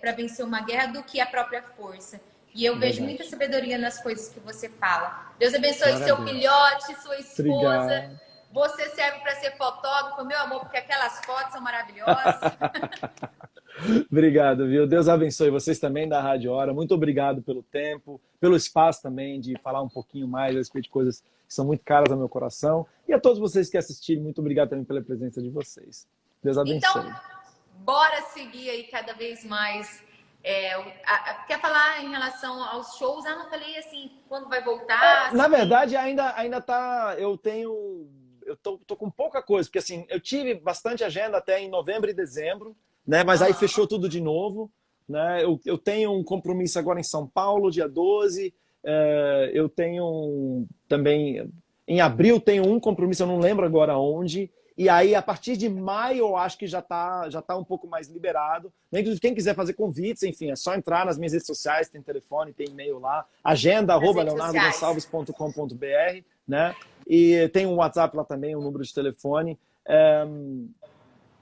para vencer uma guerra do que a própria força. E eu vejo muita sabedoria nas coisas que você fala. Deus abençoe seu filhote, sua esposa. Obrigado. Você serve para ser fotógrafo, meu amor, porque aquelas fotos são maravilhosas. Obrigado, viu? Deus abençoe vocês também da Rádio Hora. Muito obrigado pelo tempo, pelo espaço também de falar um pouquinho mais a respeito de coisas que são muito caras ao meu coração. E a todos vocês que assistiram, muito obrigado também pela presença de vocês. Deus abençoe. Então, bora seguir aí cada vez mais. Quer falar em relação aos shows? Não falei assim, quando vai voltar? Na verdade, ainda tá... Eu tô com pouca coisa, porque assim, eu tive bastante agenda até em novembro e dezembro, né? Mas aí fechou tudo de novo, né? Eu tenho um compromisso agora em São Paulo, dia 12. Eu tenho também... Em abril tenho um compromisso, eu não lembro agora onde. E aí, a partir de maio, eu acho que já tá um pouco mais liberado. Quem quiser fazer convites, enfim, é só entrar nas minhas redes sociais, tem telefone, tem e-mail lá, agenda@leonardogonçalves.com.br, né? E tem um WhatsApp lá também, um número de telefone.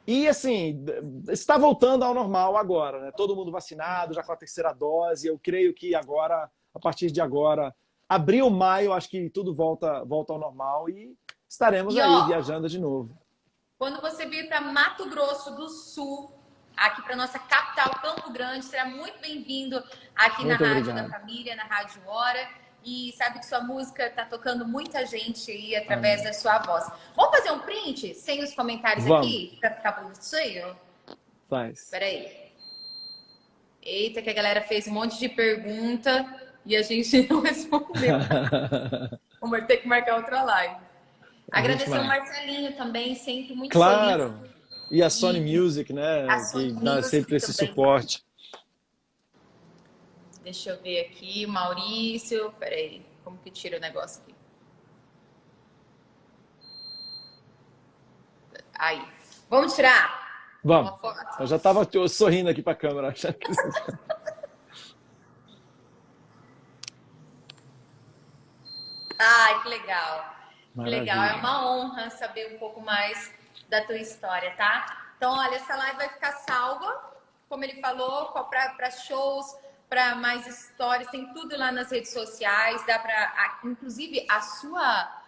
E assim, está voltando ao normal agora, né? Todo mundo vacinado, já com a terceira dose. Eu creio que agora, a partir de agora, abril, maio, acho que tudo volta ao normal e estaremos aí viajando de novo. Quando você vir para Mato Grosso do Sul, aqui para nossa capital, Campo Grande, será muito bem-vindo aqui na Rádio da Família, na Rádio Hora. E sabe que sua música está tocando muita gente aí através da sua voz. Vamos fazer um print sem os comentários aqui? Para ficar bonitinho? Faz. Espera aí. Eita, que a galera fez um monte de pergunta e a gente não respondeu. Vamos ter que marcar outra live. Agradecer o Marcelinho também, sempre muito feliz. Claro! E a Sony Music, né? Que dá sempre esse suporte. Deixa eu ver aqui, Maurício. Peraí, como que tira o negócio aqui? Aí. Vamos tirar? Vamos. Uma foto? Eu já estava sorrindo aqui para a câmera. Achando que... Ai, que legal. Maravilha. Que legal. É uma honra saber um pouco mais da tua história, tá? Então, olha, essa live vai ficar salva, como ele falou, para shows, para mais histórias, tem tudo lá nas redes sociais, dá para, inclusive, a sua,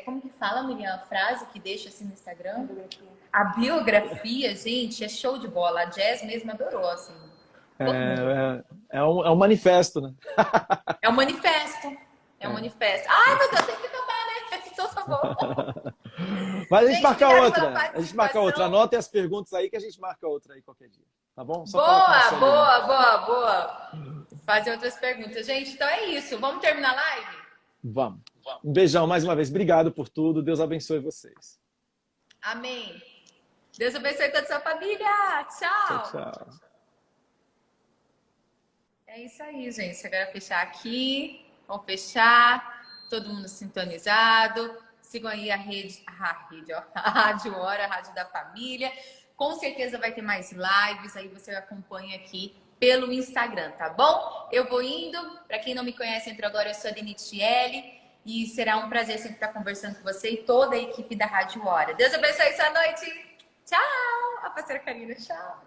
como que fala, Miriam, a frase que deixa assim no Instagram? A biografia, gente, é show de bola. A Jazz mesmo adorou, assim. É um manifesto, né? É um manifesto. É um manifesto. Ai, meu Deus, tem que tomar, né? Então tá bom. Mas a gente marca outra. A gente marca outra. Anotem as perguntas aí que a gente marca outra aí qualquer dia. Tá bom? Só boa. Fazer outras perguntas. Gente, então é isso. Vamos terminar a live? Vamos. Um beijão mais uma vez. Obrigado por tudo. Deus abençoe vocês. Amém. Deus abençoe toda a sua família. Tchau. Tchau. É isso aí, gente. Agora fechar aqui. Vamos fechar. Todo mundo sintonizado. Sigam aí a Rádio Hora, a Rádio da Família. Com certeza vai ter mais lives, aí você acompanha aqui pelo Instagram, tá bom? Eu vou indo. Para quem não me conhece, entrou agora, eu sou a Denitiele. E será um prazer sempre estar conversando com você e toda a equipe da Rádio Hora. Deus abençoe sua noite. Tchau! A parceira Karina, tchau!